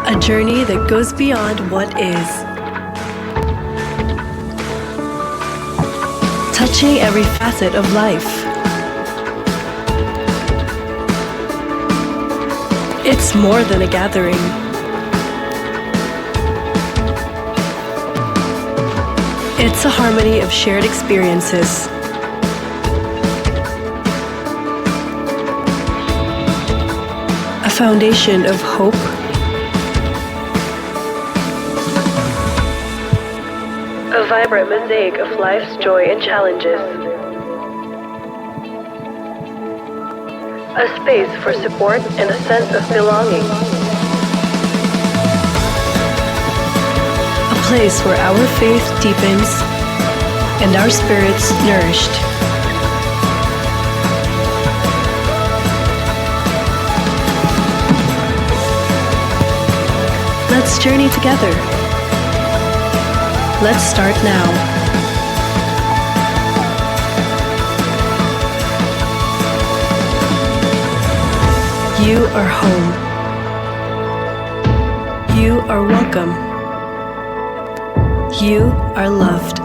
A journey that goes beyond what is. Touching every facet of life. It's more than a gathering. It's a harmony of shared experiences. A foundation of hope, a vibrant mosaic of life's joy and challenges. A space for support and a sense of belonging. A place where our faith deepens and our spirits nourished. Let's journey together. Let's start now. You are home. You are welcome. You are loved.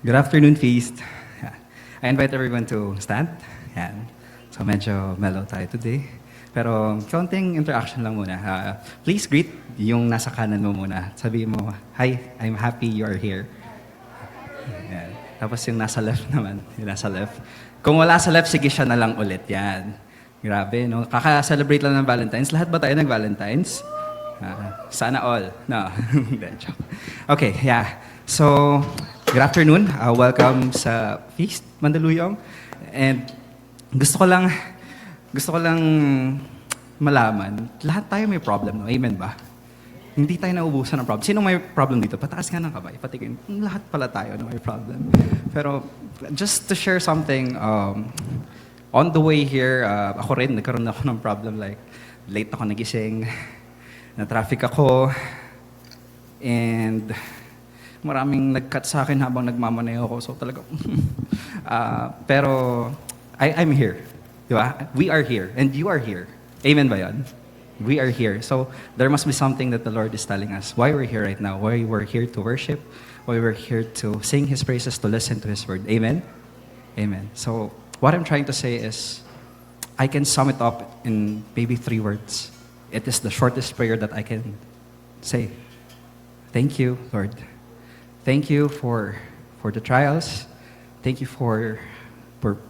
Good afternoon, Feast. Yeah. I invite everyone to stand. Yan. So medyo mellow tayo today. Pero kaunting interaction lang muna. Please greet yung nasa kanan mo muna. Sabihin mo, "Hi, I'm happy you are here." Yan. Tapos yung nasa left naman, yung nasa left. Kung wala sa left, sige siya na lang ulit. Yan. Grabe, no? Kaka-celebrate lang ng Valentine's. Lahat ba tayo nag-Valentine's? Sana all. No. Joke. Okay, yeah. So, good afternoon. Welcome sa Feast, Mandaluyong. And gusto ko lang malaman, lahat tayo may problem, no? Amen ba? Hindi tayo naubusan ng problem. Sino may problem dito? Pataas nga ng kamay. Patikin. Lahat pala tayo na may problem. Pero just to share something, on the way here, ako rin, nagkaroon ako ng problem. Like, late ako nagising, na-traffic ako, and maraming nag-cut sa akin habang nagmamaneho ako. So talaga, pero I'm here. Di ba? We are here. And you are here. Amen ba yan? We are here. So there must be something that the Lord is telling us. Why we're here right now. Why we're here to worship. Why we're here to sing His praises, to listen to His word. Amen? Amen. So what I'm trying to say is, I can sum it up in maybe 3 words. It is the shortest prayer that I can say. Thank you, Lord. Thank you for the trials. Thank you for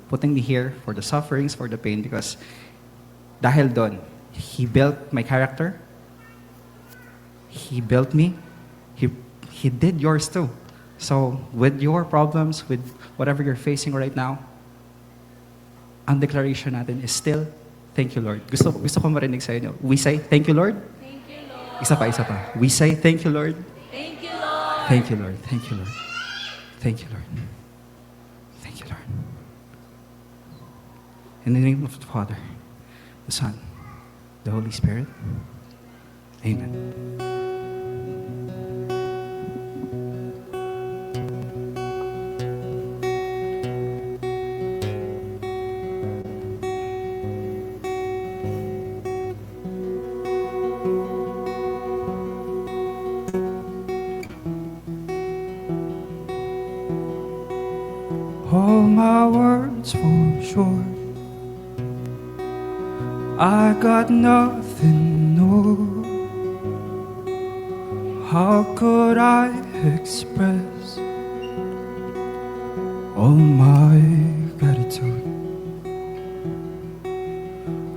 putting me here, for the sufferings, for the pain, because dahil doon, He built my character. He built me. He did yours too. So with your problems, with whatever you're facing right now, ang declaration natin is still, thank you, Lord. Gusto ko marinig sa inyo. We say, thank you, Lord. Thank you, Lord. Isa pa. We say, thank you, Lord. Thank you, Lord. Thank you, Lord. Thank you, Lord. Thank you, Lord. Thank you, Lord. In the name of the Father, the Son, the Holy Spirit. Amen. All my words fall short. I got nothing, no. How could I express all my gratitude?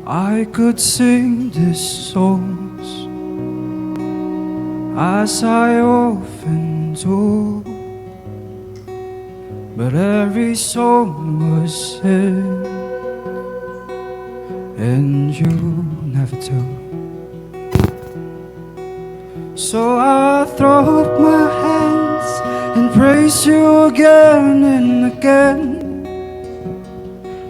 I could sing these songs as I often do, but every song was said and you never do. So I throw up my hands and praise you again and again,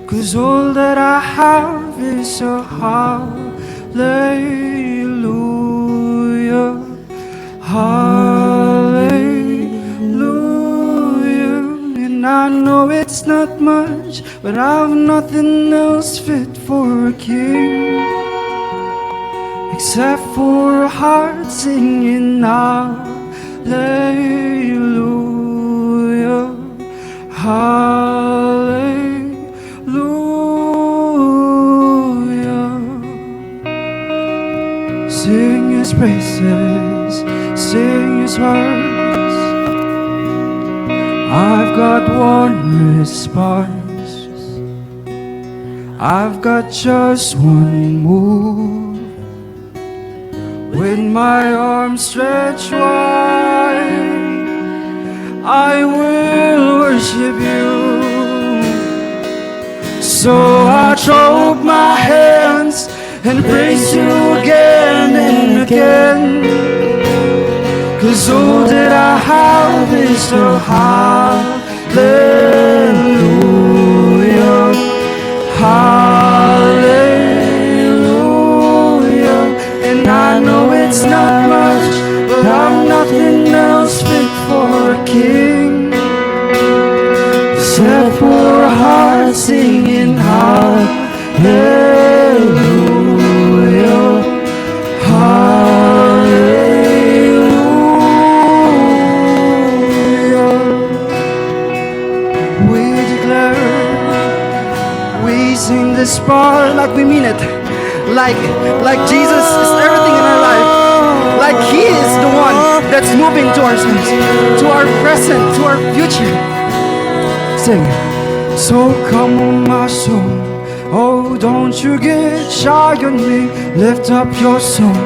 'cause all that I have is a hallelujah, but I've nothing else fit for a king except for a heart singing hallelujah, hallelujah. Sing his praises, sing his words. I've got one response, I've got just one move. With my arms stretched wide, I will worship you. So I throw up my hands and praise you again and again. 'Cause all that I have is a hallelujah, hallelujah. And I know it's not much, but I'm nothing else fit for a king except for a heart singing hallelujah, hallelujah. We declare, we sing this part like we mean it. Like Jesus is everything in our life. Like He is the one that's moving to our sense, to our present, to our future. Sing. So come on, my soul. Oh, don't you get shy on me. Lift up your soul.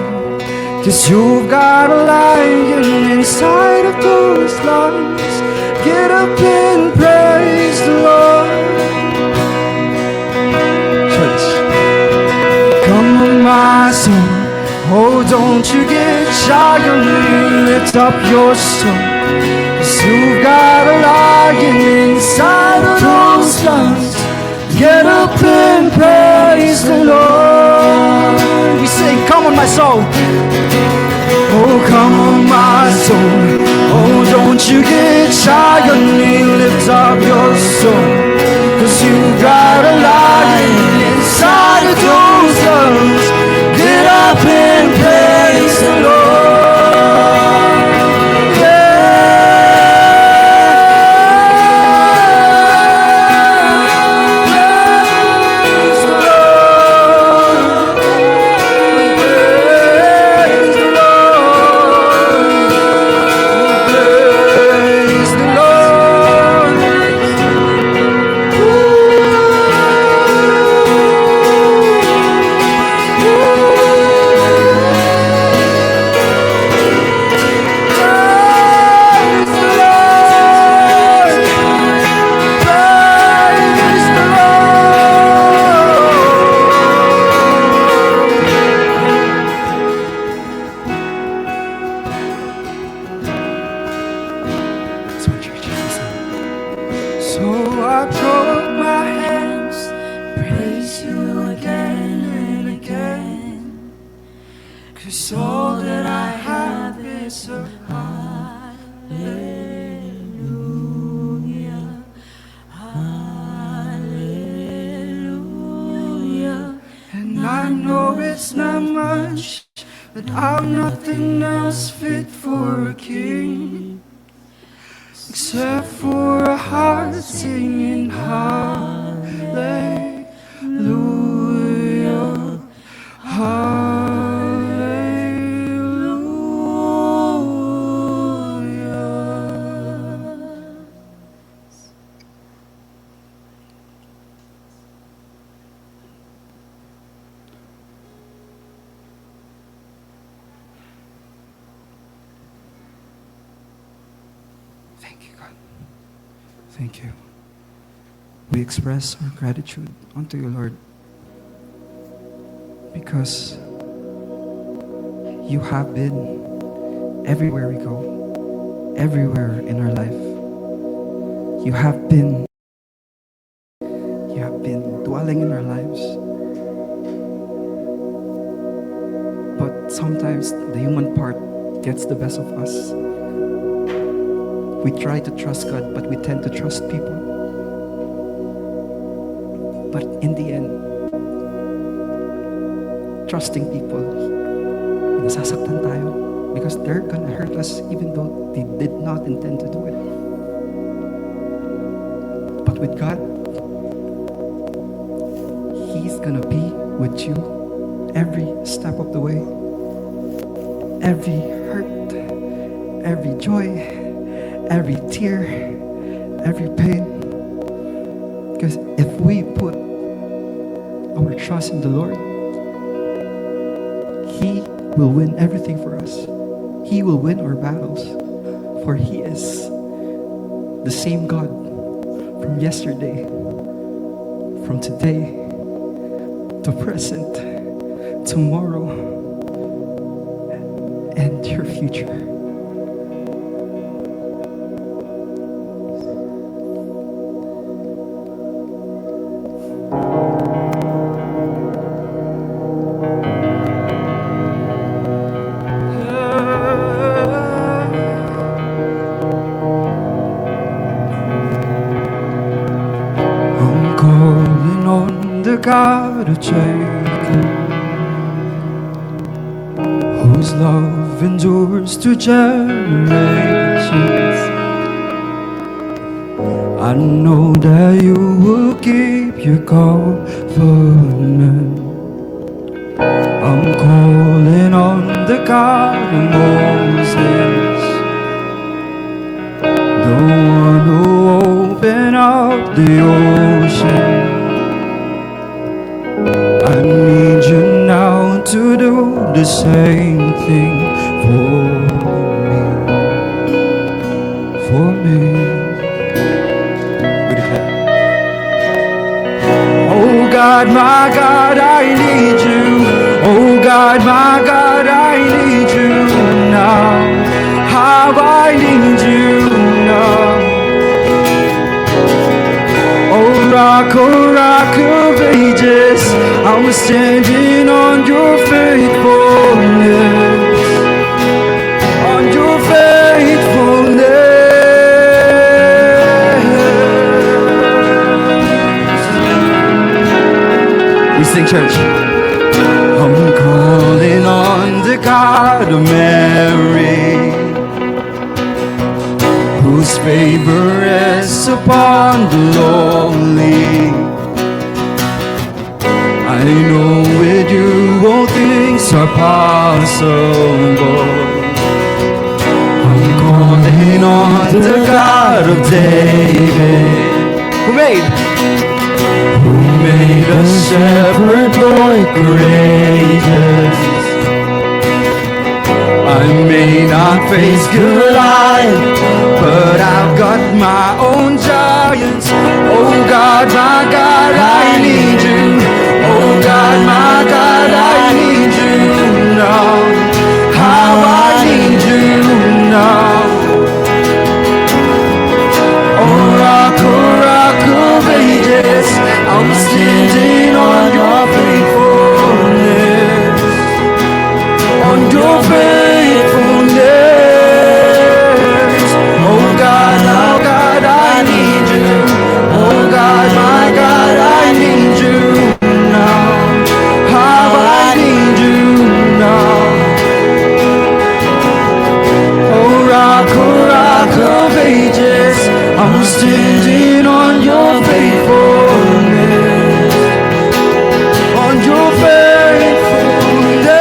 'Cause you've got a lion inside of those lungs. Get up and praise the Lord. Church. Come on, my soul. Oh, don't you get shy on me. Lift up your soul. 'Cause you've got a lion inside of those lungs. Get up and praise the Lord. We sing, come on, my soul. Oh, come on, my soul. Oh, don't you get shy on me. Lift up your soul. 'Cause you've got a lion inside of those lungs. Get up and praise the Lord. Praise the Lord. Praise the Lord. Praise the Lord. Praise the Lord. Praise the Lord. That's what church is. So I throw up my hands, praise you again and again. 'Cause all that I have is a hallelujah, hallelujah. And I know it's not much, but I'm nothing else fit for a king except for a heart singing hallelujah, hallelujah. Thank you, God. Thank you. We express our gratitude unto you, Lord, because you have been everywhere we go, everywhere in our life. You have been dwelling in our lives. But sometimes the human part gets the best of us. We try to trust God, but we tend to trust people. But in the end, trusting people, nasasaktan tayo because they're gonna hurt us even though they did not intend to do it. But with God, He's gonna be with you every step of the way. Every hurt, every joy, every tear, every pain. Because if we put our trust in the Lord, He will win everything for us. He will win our battles. For He is the same God from yesterday, from today, to present, tomorrow, and your future. I'm calling on the God of Jacob, whose love endures to generations. I know that you will keep your covenant. I'm calling on the God of Moses, the one who opened up the ocean. I need you now to do the same thing for me. We declare. Oh God, my God, I need you. Oh God, my God, I need you now. How I need you now. Oh rock of ages, I'm standing on your faithfulness, on your faithfulness. We sing, church. I'm calling on the God of Mary, whose favor rests upon the lowly. I know with you all things are possible. I'm calling on the God of David, who made a shepherd boy courageous. I may not face Goliath, but I've got my own giants. Oh God, my God, I need you. Oh God, my God, I need you now. How I need you now. Oh rock of ages, I'm standing on your faithfulness, on your faithfulness. Oh God, I need you. Oh God, my God, I need you now. How I need you now. Oh rock of ages, I'm standing on your faithfulness, on your faithfulness.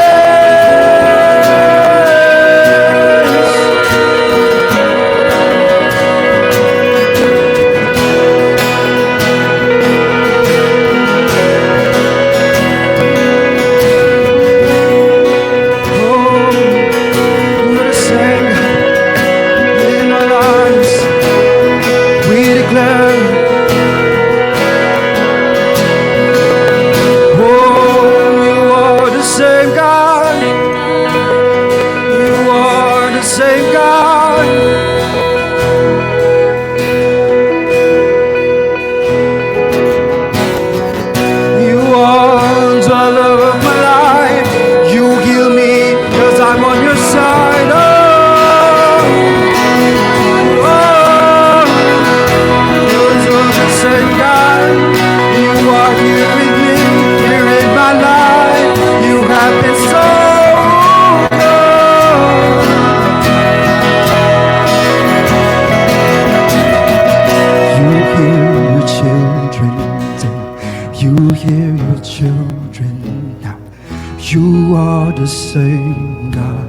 the same God.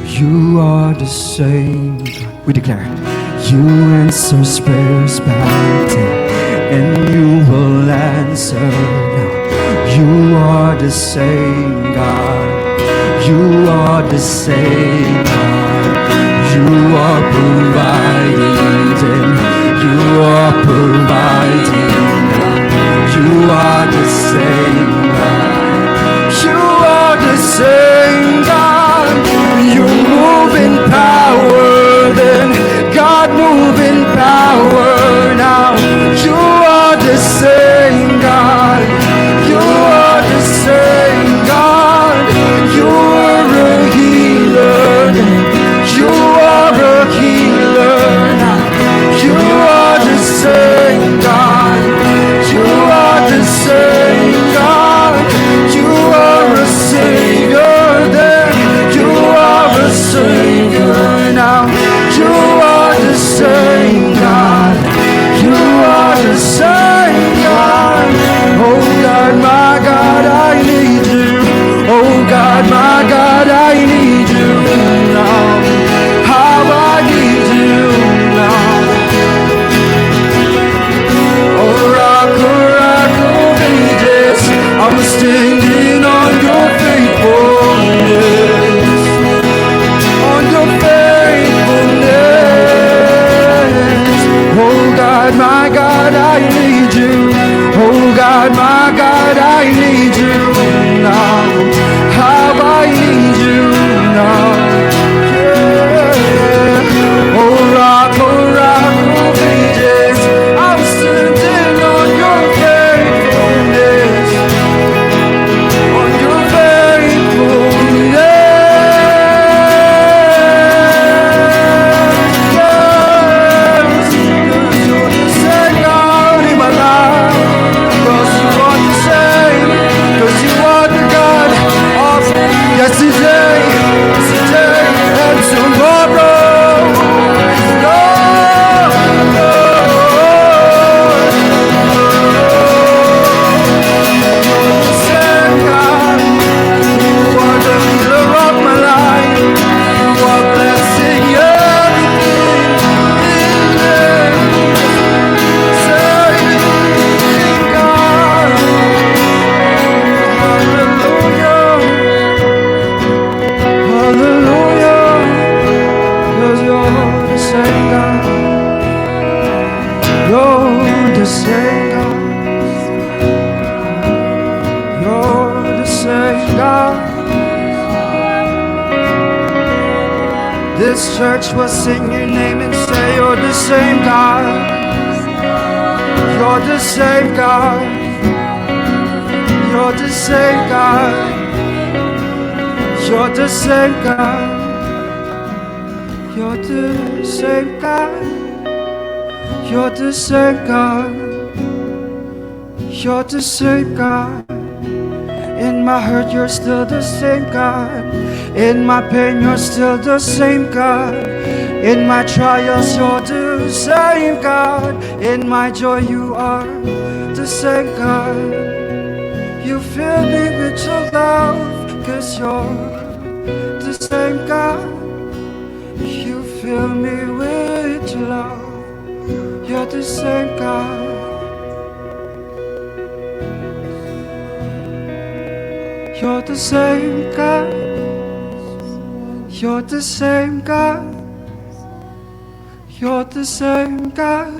You are the same God. We declare, you answer prayers back then, and you will answer now. You are the same God. You are the same God. You are providing, you are providing now. You are the same God. You are the same God. You move in power, then God move in power now. You are the same God. You are the same God. You are a healer. You are a healer now. You are the same God. You are the same God. You are a Savior then. You are a Savior now. You are the same God. You are the same God. Oh God, my God, I need you. Oh God, my God, I need you now. How I need you now. Oh rock, of ages, I'm standing on your faithfulness. On your faithfulness. Oh God, my God, I need you. Oh God, my God, I need you now. How I need you now. Yeah. Oh rock of ages, I'm standing on your faithfulness. On your faithfulness. Yes. 'Cause you're the same God in my life. 'Cause you are the same. 'Cause you are the God of yesterday, today, and tomorrow. Lord, same God. You are the healer of my life. You are blessing everything in me. Same God. Hallelujah. Hallelujah. 'Cause you're the same God. You're the same God. You're the same God. This church will sing your name and say you're the same God. You're the same God. You're the same God. You're the same God. You're the same God. You're the same God. You're the same God. In my hurt, you're still the same God. In my pain, you're still the same God. In my trials, you're the same God. In my joy, you are the same God. You fill me with your love, 'cause you're the same God. You fill me with your love. You're the same God. You're the same God. You're the same God. You're the same God.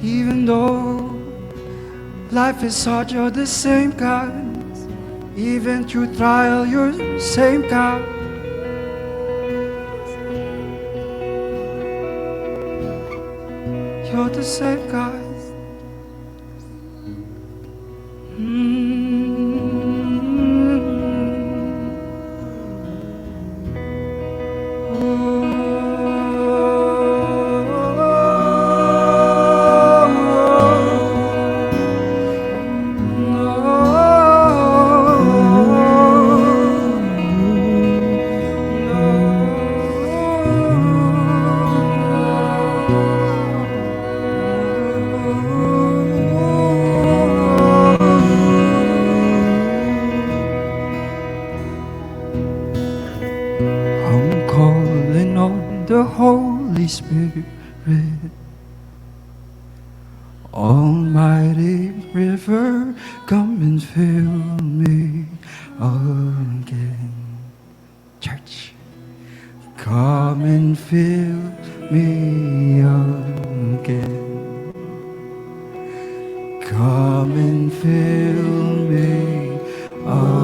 Even though life is hard, you're the same God. Even through trial, you're the same God. You're the same God. Spirit. Almighty river, come and fill me again. Church, come and fill me again. Come and fill me again.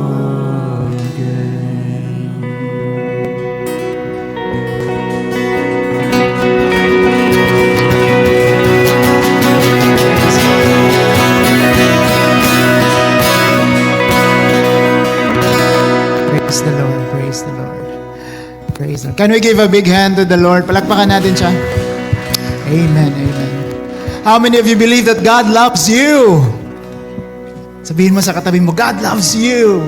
Praise the Lord, praise the Lord. Praise the Lord. Can we give a big hand to the Lord? Palakpakan natin siya. Amen, amen. How many of you believe that God loves you? Sabihin mo sa katabi mo, God loves you.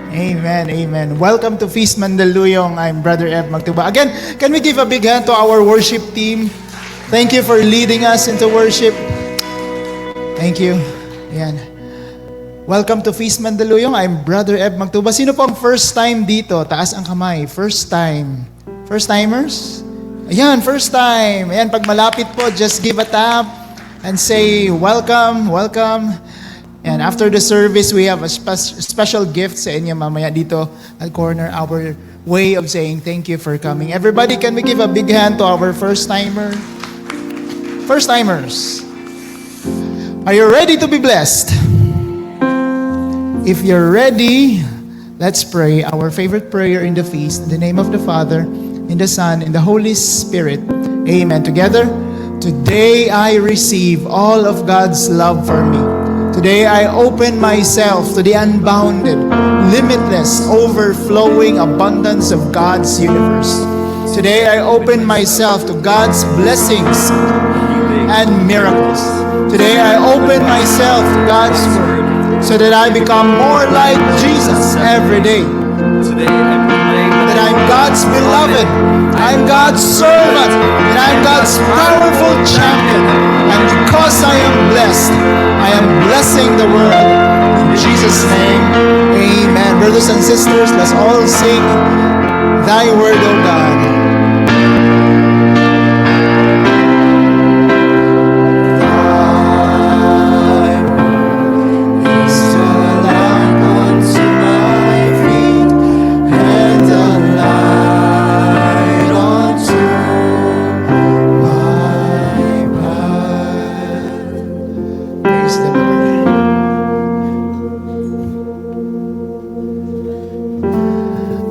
Amen, amen. Welcome to Feast Mandaluyong. I'm Brother Eb Magtuba. Again, can we give a big hand to our worship team? Thank you for leading us into worship. Thank you. Ayan. Welcome to Feast Mandaluyong. I'm Brother Eb Magtuba. Sino po ang first time dito? Taas ang kamay. First time. First timers? Ayan, first time. Ayan, pag malapit po, just give a tap and say, welcome, welcome. And after the service, we have a special gift sa inyo mamaya dito at corner, our way of saying thank you for coming. Everybody, can we give a big hand to our first timer? First timers. Are you ready to be blessed? If you're ready, let's pray our favorite prayer in the feast. In the name of the Father, in the Son, in the Holy Spirit. Amen. Together, today I receive all of God's love for me. Today I open myself to the unbounded, limitless, overflowing abundance of God's universe. Today I open myself to God's blessings and miracles. Today I open myself to God's word so that I become more like Jesus every day. Today, I That I'm God's beloved, I'm God's servant, and I'm God's powerful champion. And because I am blessed, I am blessing the world. In Jesus' name, amen. Brothers and sisters, let's all sing Thy word, O God.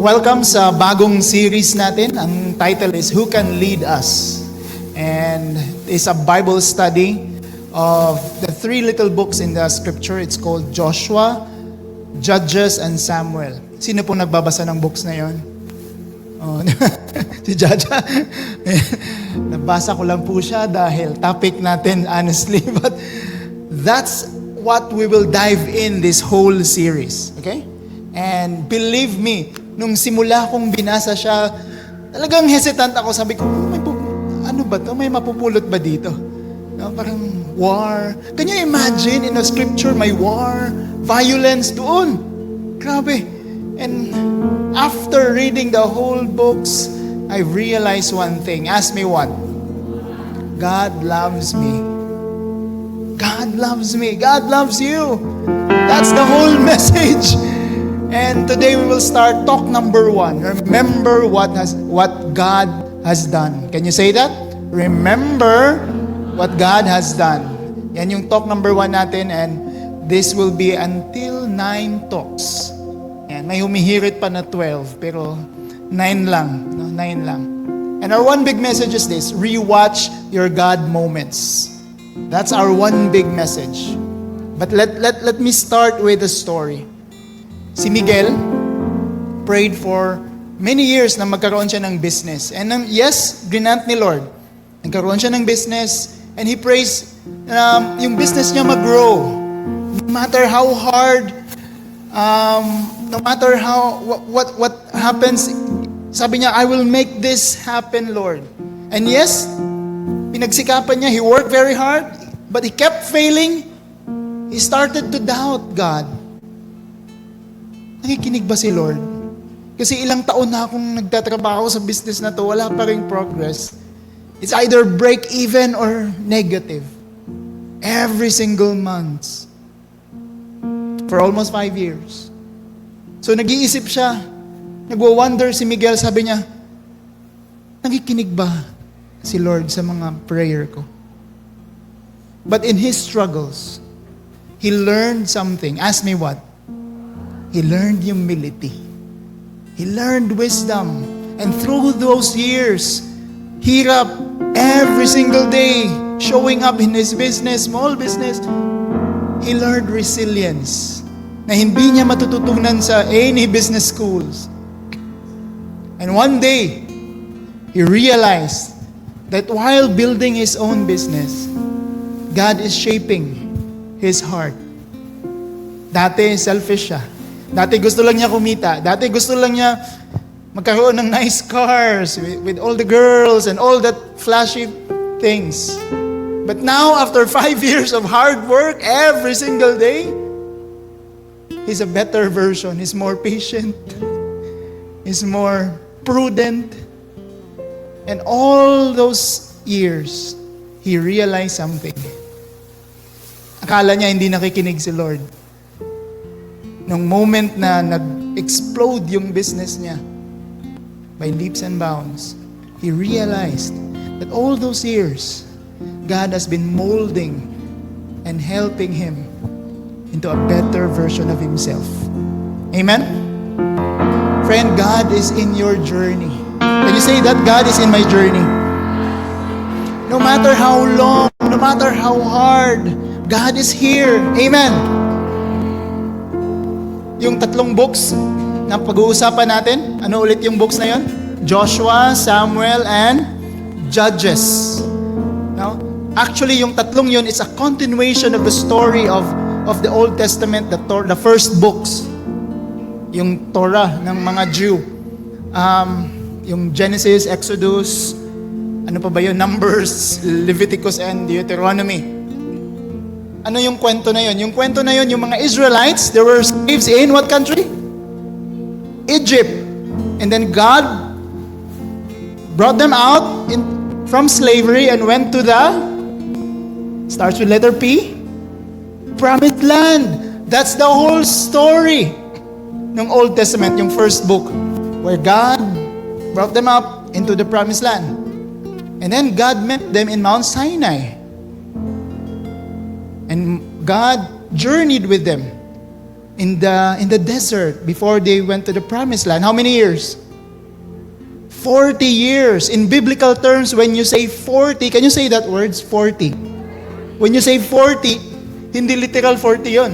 Welcome sa bagong series natin. Ang title is Who Can Lead Us? And it's a Bible study of the three little books in the scripture. It's called Joshua, Judges, and Samuel. Sino pong nagbabasa ng books na yon? Oh, si Jaja. Nabasa ko lang po siya dahil topic natin, honestly. But that's what we will dive in this whole series. Okay? And believe me, nung simula kong binasa siya, talagang hesitant ako. Sabi ko, ano ba to? May mapupulot ba dito? No, parang war. Can you imagine in a scripture may war, violence doon? Grabe. And after reading the whole books, I realized one thing. Ask me what? God loves me. God loves me. God loves you. That's the whole message. And today we will start talk number 1. Remember what God has done. Can you say that? Remember what God has done. Yan yung talk number 1 natin, and this will be until 9 talks. And may humihirit pa na 12, pero 9 lang. No? 9 lang. And our one big message is this: rewatch your God moments. That's our one big message. But let me start with a story. Si Miguel prayed for many years na magkaroon siya ng business. And yes, grant ni Lord. Nagkaroon siya ng business, and he prays yung business niya mag-grow. No matter how hard, no matter how what happens, sabi niya, I will make this happen, Lord. And yes, pinagsikapan niya, he worked very hard, but he kept failing. He started to doubt God. Nakikinig ba si Lord? Kasi ilang taon na akong nagtatrabaho sa business na to, wala pa ring progress. It's either break even or negative. Every single month. For almost 5 years. So nag-iisip siya. Nagwa-wonder si Miguel, sabi niya, nakikinig ba si Lord sa mga prayer ko? But in his struggles, he learned something. Ask me what? He learned humility. He learned wisdom. And through those years, hirap every single day, showing up in his business, small business, he learned resilience na hindi niya matututunan sa any business schools. And one day, he realized that while building his own business, God is shaping his heart. Dati, selfish siya. Dati gusto lang niya kumita. Dati gusto lang niya magkaroon ng nice cars with all the girls and all that flashy things. But now, after 5 years of hard work every single day, he's a better version. He's more patient. He's more prudent. And all those years, he realized something. Akala niya hindi nakikinig si Lord. Nung moment na nag-explode yung business niya, by leaps and bounds, he realized that all those years, God has been molding and helping him into a better version of himself. Amen? Friend, God is in your journey. Can you say that? God is in my journey. No matter how long, no matter how hard, God is here. Amen? Yung 3 books na pag-uusapan natin, ano ulit yung books na yon? Joshua, Samuel, and Judges. No? Actually, yung 3 yun is a continuation of the story of the Old Testament, the first books. Yung Torah ng mga Jew. Yung Genesis, Exodus, ano pa ba yun? Numbers, Leviticus, and Deuteronomy. Ano yung kwento na yun? Yung kwento na yun, yung mga Israelites, they were slaves in what country? Egypt. And then God brought them out from slavery and went to starts with letter P, Promised Land. That's the whole story ng Old Testament, yung first book, where God brought them up into the Promised Land. And then God met them in Mount Sinai. And God journeyed with them in the desert before they went to the Promised Land. How many years? 40 years. In biblical terms, when you say 40, can you say that words? 40. When you say 40, hindi literal 40 yon.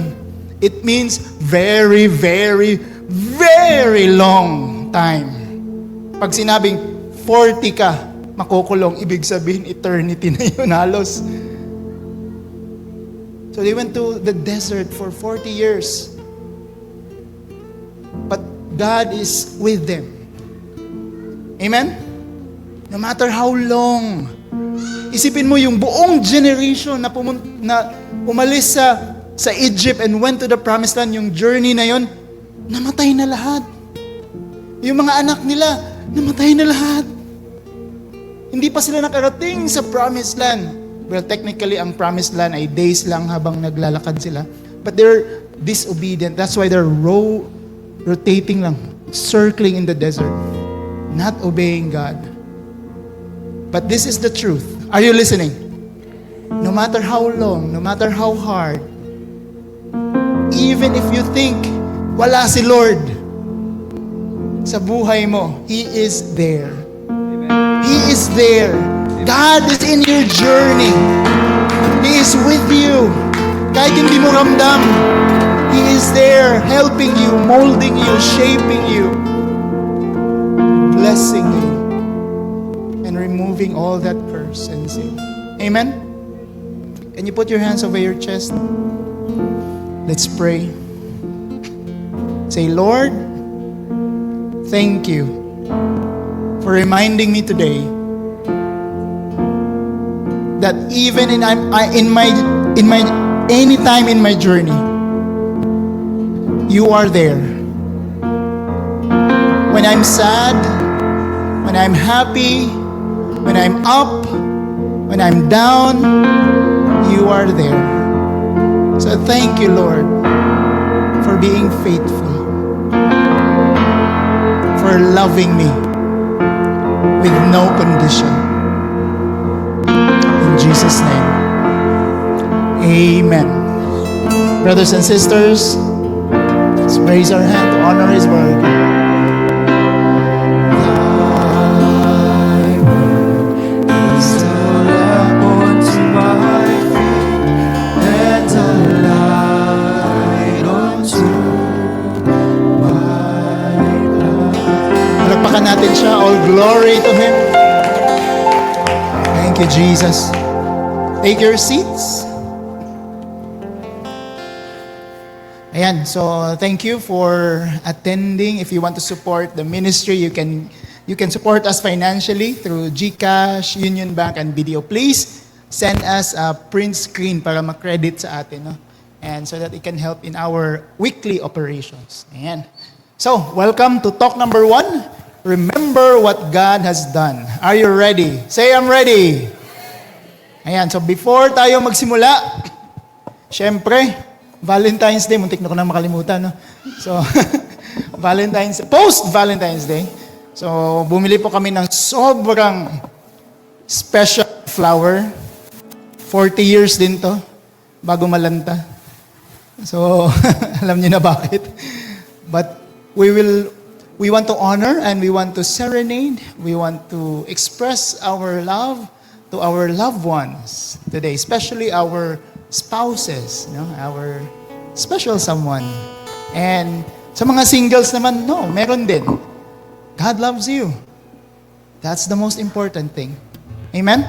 It means very, very, very long time. Pag sinabing 40 ka, makukulong, ibig sabihin eternity na yun halos. So they went to the desert for 40 years. But God is with them. Amen? No matter how long. Isipin mo yung buong generation na umalis sa Egypt and went to the Promised Land, yung journey na yon, namatay na lahat. Yung mga anak nila, namatay na lahat. Hindi pa sila nakarating sa Promised Land. Well, technically, ang Promised Land ay days lang habang naglalakad sila. But they're disobedient. That's why they're rotating lang, circling in the desert, not obeying God. But this is the truth. Are you listening? No matter how long, no matter how hard, even if you think wala si Lord sa buhay mo, He is there. He is there. God is in your journey. He is with you. Kahit hindi mo ramdam, He is there helping you, molding you, shaping you, blessing you, and removing all that curse and sin. Amen? Can you put your hands over your chest? Let's pray. Say, Lord, thank you for reminding me today that even in my any time in my journey, you are there. When I'm sad, when I'm happy, when I'm up, when I'm down, you are there. So thank you, Lord, for being faithful, for loving me with no condition. In Jesus' name, amen. Brothers and sisters, let's raise our hand to honor His word. Thy word is the lamp unto my feet and a light unto my path. Palakpakan natin siya. All glory to Him. Thank you, Jesus. Take your seats. Ayan, so thank you for attending. If you want to support the ministry, you can support us financially through GCash, Union Bank, and BDO. Please send us a print screen para ma-credit sa atin, no? And so that it can help in our weekly operations. Ayan. So, welcome to talk number 1. Remember what God has done. Are you ready? Say, I'm ready. Ayan, so before tayo magsimula, syempre, Valentine's Day, muntik na ko na makalimutan, no? So, post-Valentine's Day. So, bumili po kami ng sobrang special flower. 40 years din to, bago malanta. So, alam niyo na bakit. But, we want to honor and we want to serenade. We want to express our love to our loved ones today, especially our spouses, no? Our special someone. And sa mga singles naman, no, meron din. God loves you. That's the most important thing. Amen?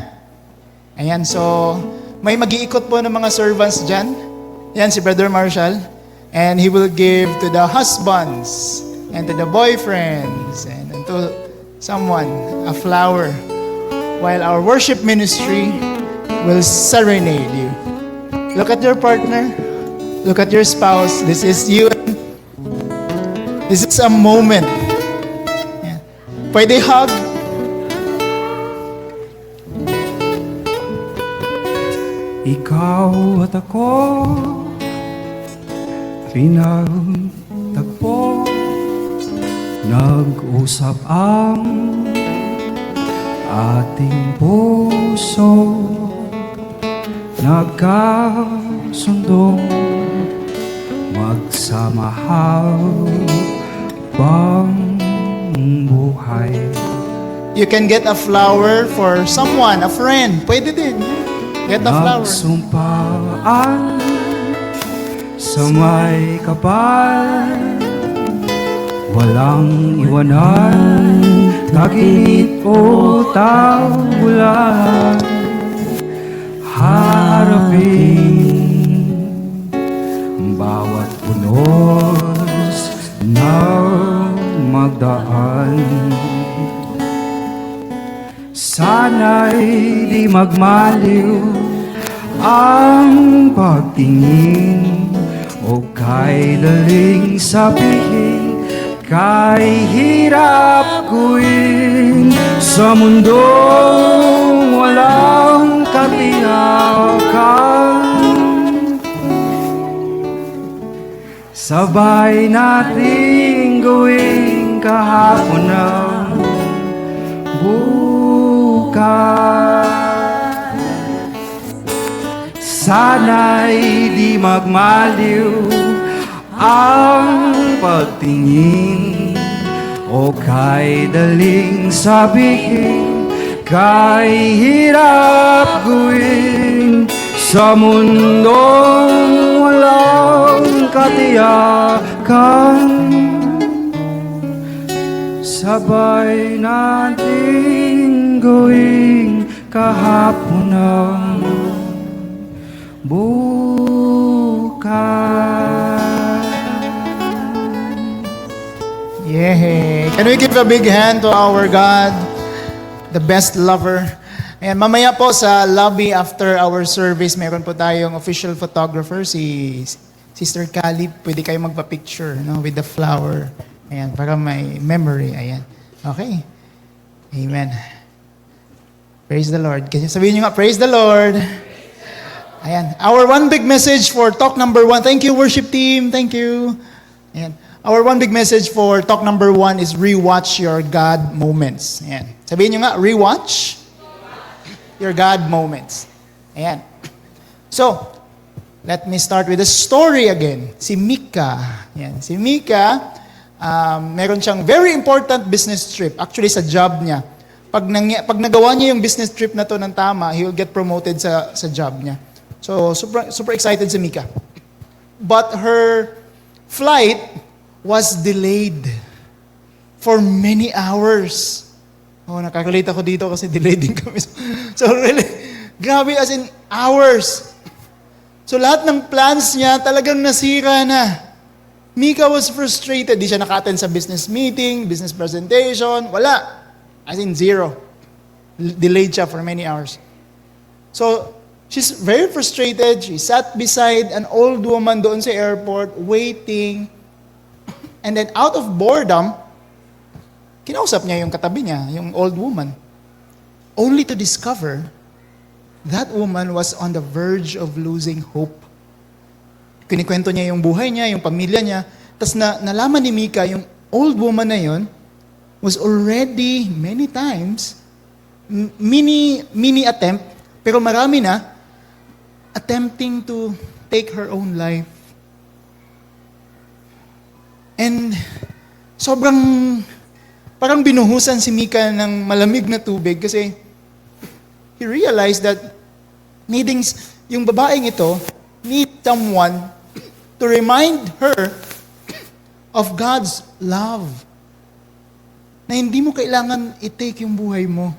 Ayan, so may mag-iikot po ng mga servants dyan. Yan, si Brother Marshall. And he will give to the husbands and to the boyfriends and to someone a flower while our worship ministry will serenade you. Look at your partner. Look at your spouse. This is you. This is a moment. Yeah. Pwede hug. Ikaw at ako pinagtagpo, nag-usap ang ating puso, nagkasundong magsama habang buhay. You can get a flower for someone, a friend. Pwede din. Get a flower. Nagsumpaan sa may kapal, walang iwanan, naginit o tagulan, harapin bawat unos na magdaan. Sana'y di magmaliw ang pagtingin o kay daling sabihin, kay hirap guwin sa mundong walang katiyakan. Sabay nating gawing kahapon ng bukas. Sana'y di magmaliw ang pagtingin o kay daling sabihin, kay hirap gawin sa mundong walang katiyakan. Sabay nating gawing kahapon ng bukas. Yeah. Can we give a big hand to our God, the best lover? And mamaya po sa lobby after our service, meron po tayong official photographer, si Sister Callie. Pwede kayo magpa-picture, no, with the flower. Ayan, para may memory. Ayan. Okay. Amen. Praise the Lord. Kasi sabihin nyo nga, praise the Lord. Ayan. Our one big message for talk number 1. Thank you, worship team. Thank you. Ayan. Our one big message for talk number 1 is rewatch your God moments. Ayan. Sabihin nyo nga, rewatch your God moments. Ayan. So, let me start with a story again. Si Mika. Ayan. Si Mika, meron siyang very important business trip. Actually, sa job niya. Pag nagawa niya yung business trip na to ng tama, he will get promoted sa job niya. So, super excited si Mika. But her flight was delayed for many hours. Oh, nakakalate ako dito kasi delayed din kami. So, really, grabe as in hours. So, lahat ng plans niya talagang nasira na. Mika was frustrated. Di siya naka-attend sa business meeting, business presentation. Wala. As in zero. Delayed siya for many hours. So, she's very frustrated. She sat beside an old woman doon sa airport, waiting. And then out of boredom, kinausap niya yung katabi niya, yung old woman. Only to discover that woman was on the verge of losing hope. Kinikwento niya yung buhay niya, yung pamilya niya. Tapos nalaman ni Mika, yung old woman na yun, was already many times, mini attempt, pero marami na, attempting to take her own life. And parang binuhusan si Mika ng malamig na tubig kasi he realized that yung babaeng ito need someone to remind her of God's love. Na hindi mo kailangan i-take yung buhay mo.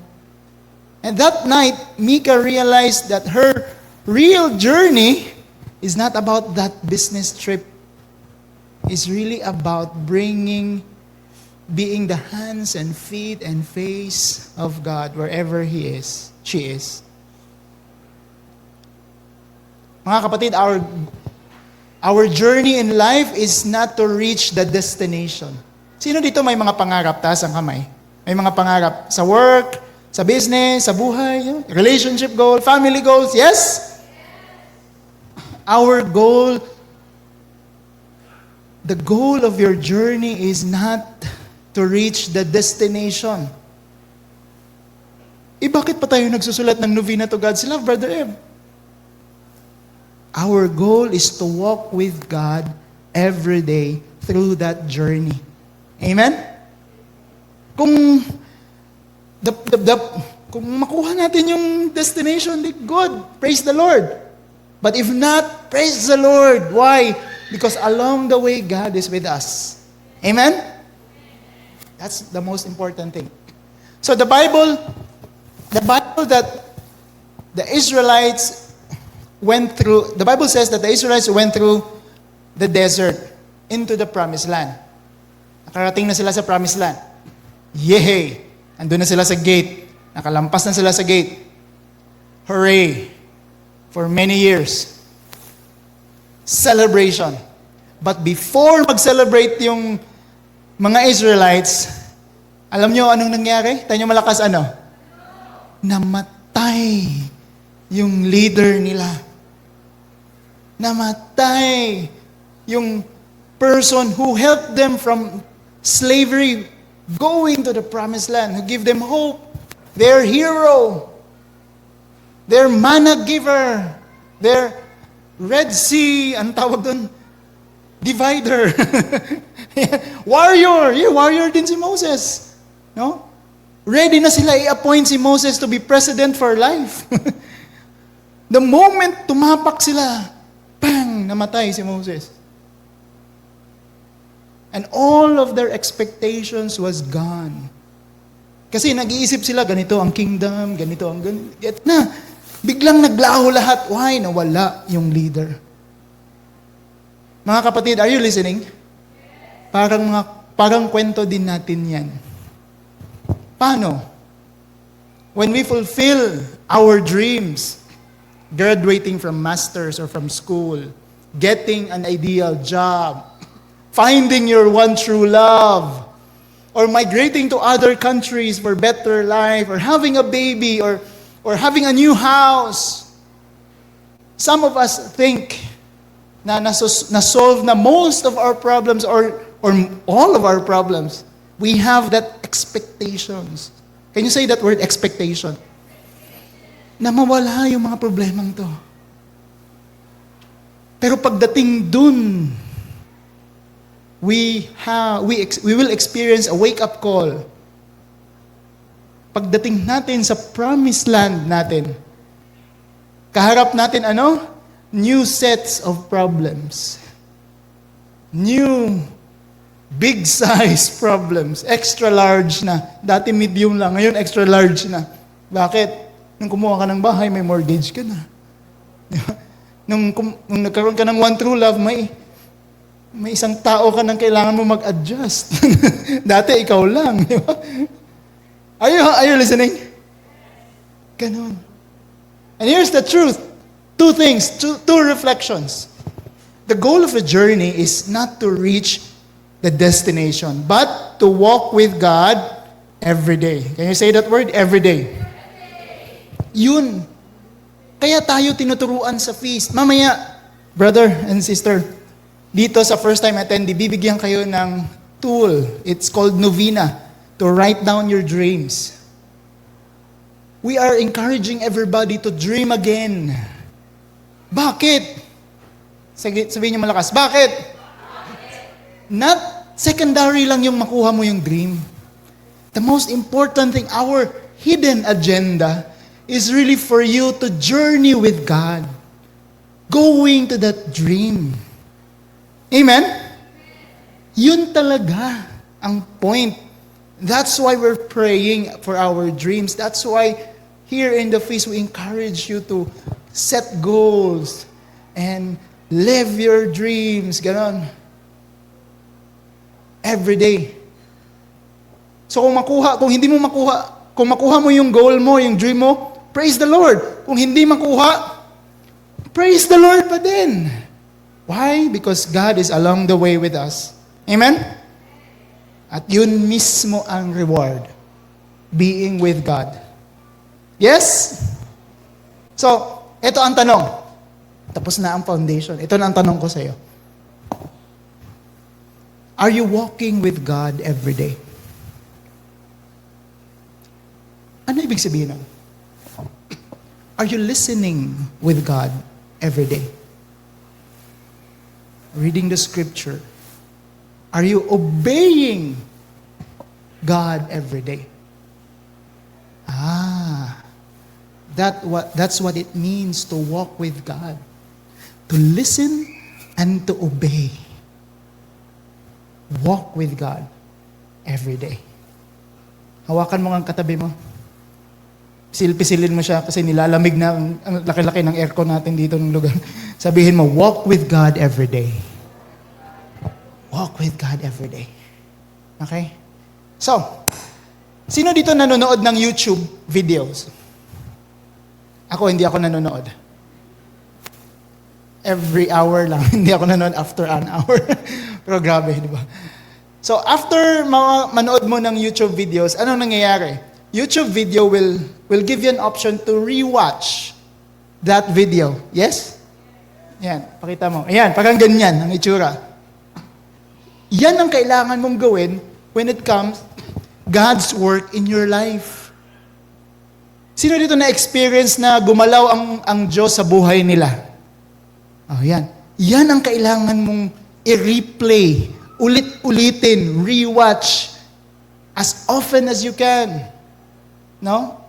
And that night, Mika realized that her real journey is not about that business trip. It's really about being the hands and feet and face of God wherever she is. Mga kapatid, our journey in life is not to reach the destination. Sino dito may mga pangarap? Taas ang kamay. May mga pangarap sa work, sa business, sa buhay, relationship goal, family goals. Yes? Our goal, the goal of your journey is not to reach the destination. Bakit pa tayo nagsusulat ng novena to God's love, Brother Eb? Our goal is to walk with God every day through that journey. Amen? Kung makuha natin yung destination, good. Praise the Lord. But if not, praise the Lord. Why? Because along the way, God is with us. Amen? That's the most important thing. So the Bible that the Israelites went through, the Bible says that the Israelites went through the desert into the promised land. Nakarating na sila sa promised land. Yay! Andun na sila sa gate. Nakalampas na sila sa gate. Hooray! For many years. Celebration. But before mag-celebrate yung mga Israelites, alam nyo anong nangyari? Tayo nyo malakas ano? Namatay yung leader nila. Namatay yung person who helped them from slavery going to the promised land, who give them hope, their hero, their manna giver, their Red Sea, ang tawag doon, divider. Warrior. Yeah, warrior din si Moses. No? Ready na sila i-appoint si Moses to be president for life. The moment tumapak sila, bang, namatay si Moses. And all of their expectations was gone. Kasi nag-iisip sila, ganito ang kingdom, ganito ang ganito. Na, biglang naglaho lahat. Why? Nawala yung leader. Mga kapatid, are you listening? Parang kwento din natin yan. Paano? When we fulfill our dreams, graduating from masters or from school, getting an ideal job, finding your one true love, or migrating to other countries for better life, or having a baby, or having a new house. Some of us think na na-solve na most of our problems or all of our problems. We have that expectations. Can you say that word, expectation? Na mawala yung mga problemang to. Pero pagdating dun, we will experience a wake-up call. Pagdating natin sa promised land natin, kaharap natin ano? New sets of problems. New big size problems. Extra large na. Dati medium lang, ngayon extra large na. Bakit? Nung kumuha ka ng bahay, may mortgage ka na. Nung nagkaroon ka ng one true love, may isang tao ka nang kailangan mo mag-adjust. Dati ikaw lang. Di ba? Are you listening? Ganon. And here's the truth. Two things, two reflections. The goal of a journey is not to reach the destination, but to walk with God every day. Can you say that word? Every day. Yun. Kaya tayo tinuturuan sa feast. Mamaya, brother and sister, dito sa first time attendee, bibigyan kayo ng tool. It's called Novena, to write down your dreams. We are encouraging everybody to dream again. Bakit? Sabihin niyo malakas, bakit? Not secondary lang yung makuha mo yung dream. The most important thing, our hidden agenda, is really for you to journey with God. Going to that dream. Amen? Yun talaga ang point. That's why we're praying for our dreams. That's why here in the feast, we encourage you to set goals and live your dreams. Ganon. Every day. So kung makuha mo yung goal mo, yung dream mo, praise the Lord. Kung hindi makuha, praise the Lord pa din. Why? Because God is along the way with us. Amen? At yun mismo ang reward. Being with God. Yes? So, ito ang tanong. Tapos na ang foundation. Ito na ang tanong ko sa iyo. Are you walking with God every day? Ano ibig sabihin nun? Are you listening with God every day? Reading the scripture. Are you obeying God every day? That's what it means to walk with God. To listen and to obey. Walk with God every day. Hawakan mo ang katabi mo. Pisilin mo siya kasi nilalamig na ang laki-laki ng aircon natin dito ng lugar. Sabihin mo, walk with God every day. Walk with God every day. Okay? So, sino dito nanonood ng YouTube videos? Ako, hindi ako nanonood. Every hour lang. Hindi ako nanonood after an hour. Pero grabe, di ba? So, after manood mo ng YouTube videos, ano nangyayari? YouTube video will give you an option to rewatch that video. Yes? Yan, pakita mo. Ayan, parang ganyan ang itsura. Yan ang kailangan mong gawin when it comes God's work in your life. Sino dito na-experience na gumalaw ang Diyos sa buhay nila? Oh, yan. Yan ang kailangan mong i-replay, ulit-ulitin, rewatch as often as you can. No?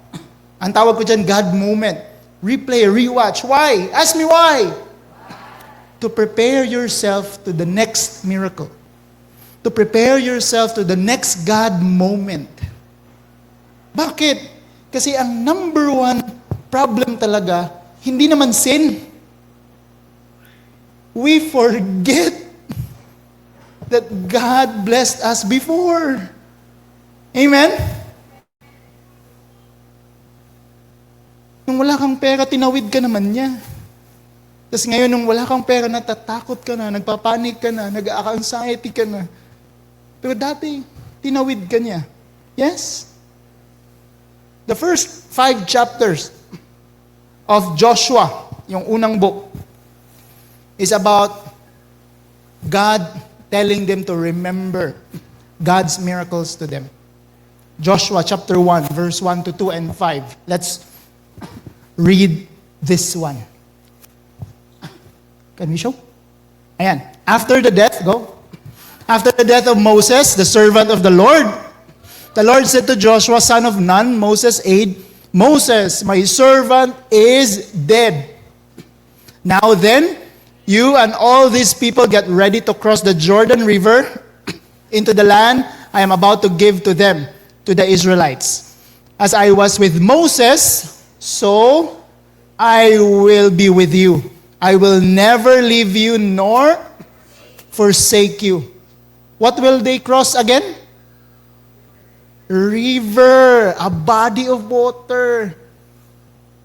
Ang tawag ko dyan, God moment. Replay, rewatch. Why? Ask me why. To prepare yourself to the next miracle. To prepare yourself to the next God moment. Bakit? Kasi ang number one problem talaga, hindi naman sin. We forget that God blessed us before. Amen? Nung wala kang pera, tinawid ka naman niya. Tapos ngayon, nung wala kang pera, natatakot ka na, nagpapanik ka na, nag-anxiety ka na. Pero dati, tinawid ka niya. Yes? The first 5 chapters of Joshua, yung unang book, is about God telling them to remember God's miracles to them. Joshua chapter 1, verse 1 to 2 and 5. Let's read this one. Can we show? Ayan. After the death of Moses, the servant of the Lord said to Joshua, son of Nun, Moses' aide, Moses, my servant is dead. Now then, you and all these people get ready to cross the Jordan River into the land I am about to give to them, to the Israelites. As I was with Moses, so I will be with you. I will never leave you nor forsake you. What will they cross again? River, a body of water.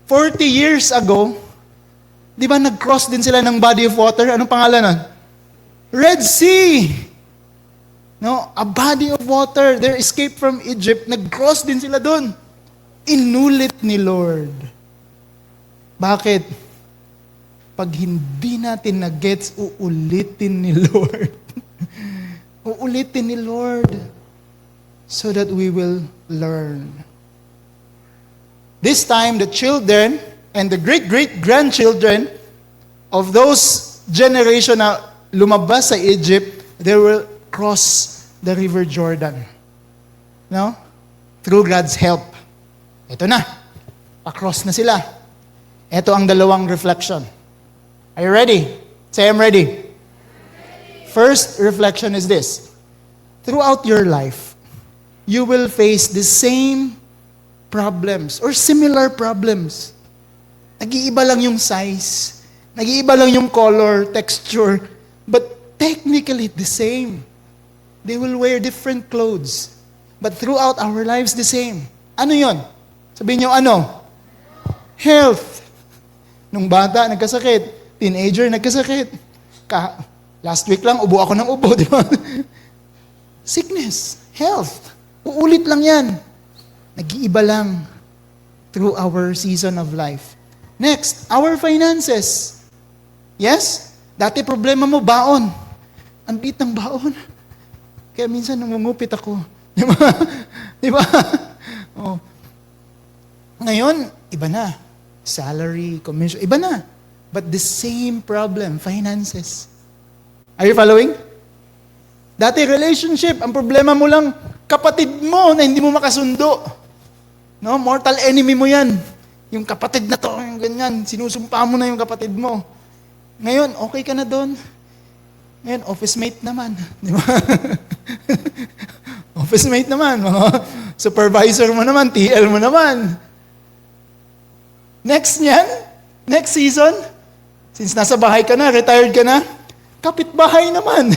40 years ago, di ba nag-cross din sila ng body of water? Anong pangalan nun? Red Sea. No, a body of water. Their escape from Egypt, nag-cross din sila doon. Inulit ni Lord. Bakit? Pag hindi natin na-gets, uulitin ni Lord. Uulitin ni Lord so that we will learn. This time, the children and the great-great-grandchildren of those generation na lumabas sa Egypt, they will cross the River Jordan. No? Through God's help. Ito na. Across na sila. Ito ang dalawang reflection. Are you ready? Say, I'm ready. First reflection is this. Throughout your life, you will face the same problems or similar problems. Nag-iiba lang yung size. Nag-iiba lang yung color, texture. But technically, the same. They will wear different clothes. But throughout our lives, the same. Ano yon? Sabihin nyo, ano? Health. Nung bata, nagkasakit. Teenager, nagkasakit. Last week lang, ubo ako ng ubo, di ba? Sickness, health. Uulit lang yan. Nag-iiba lang through our season of life. Next, our finances. Yes? Dati problema mo, baon. Ang liit ng baon. Kaya minsan nangungupit ako. Di ba? Di ba? Oh. Ngayon, iba na. Salary, commission, iba na. But the same problem, finances. Are you following? Dati relationship, ang problema mo lang, kapatid mo na hindi mo makasundo. No, mortal enemy mo yan. Yung kapatid na to, yung ganyan, sinusumpa mo na yung kapatid mo. Ngayon, okay ka na doon. Ngayon, office mate naman. Di ba? Office mate naman. Mga supervisor mo naman, TL mo naman. Next niyan, next season, since nasa bahay ka na, retired ka na, kapitbahay naman.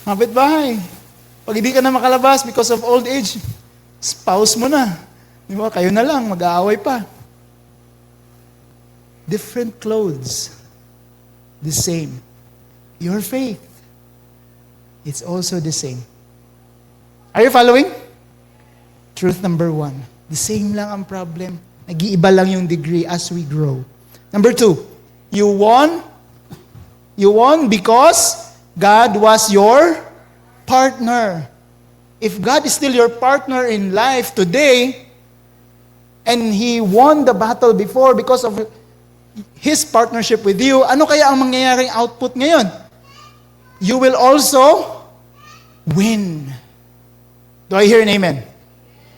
Kapitbahay. Pag hindi ka na makalabas because of old age, spouse mo na. Di ba? Kayo na lang, mag-aaway pa. Different clothes. The same. Your faith. It's also the same. Are you following? Truth number 1. The same lang ang problem. Nag-iiba lang yung degree as we grow. Number 2, you won. You won because God was your partner. If God is still your partner in life today, and He won the battle before because of His partnership with you, ano kaya ang mangyayaring output ngayon? You will also win. Do I hear an amen?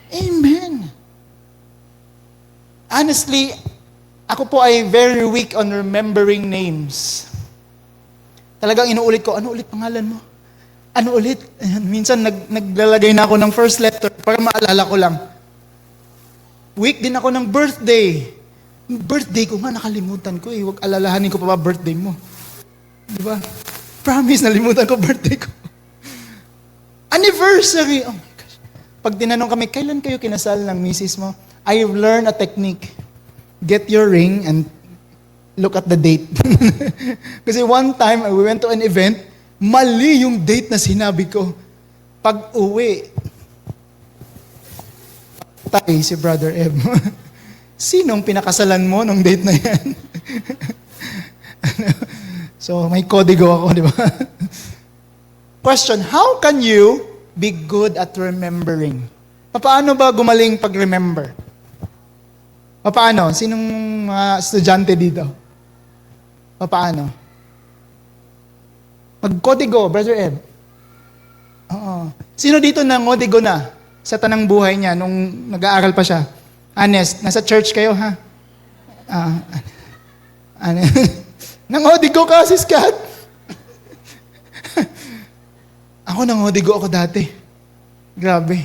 Amen. Honestly, ako po ay very weak on remembering names. Talagang inuulit ko, ano ulit pangalan mo? Ano ulit? Minsan naglalagay na ako ng first letter para maalala ko lang. Weak din ako ng birthday. Birthday ko nga, nakalimutan ko eh. Huwag alalahanin ko pa ba birthday mo. Di ba? Promise, nalimutan ko birthday ko. Anniversary! Oh my gosh. Pag tinanong kami, kailan kayo kinasal ng misis mo? I've learned a technique. Get your ring and look at the date. Kasi one time, we went to an event, mali yung date na sinabi ko. Pag uwi, patay si Brother Eb. Sinong pinakasalan mo nung date na yan? So, may kodigo ako, di ba? Question, how can you be good at remembering? Paano ba gumaling pag-remember? Paano? Sinong mga estudyante dito? Paano? Mag-kodigo, Brother Ed. Oo. Sino dito nangodigo na sa tanang buhay niya nung nag-aaral pa siya? Honest, nasa church kayo, ha? Nangodigo ka, Sis Kat? Ako nangodigo ako dati. Grabe.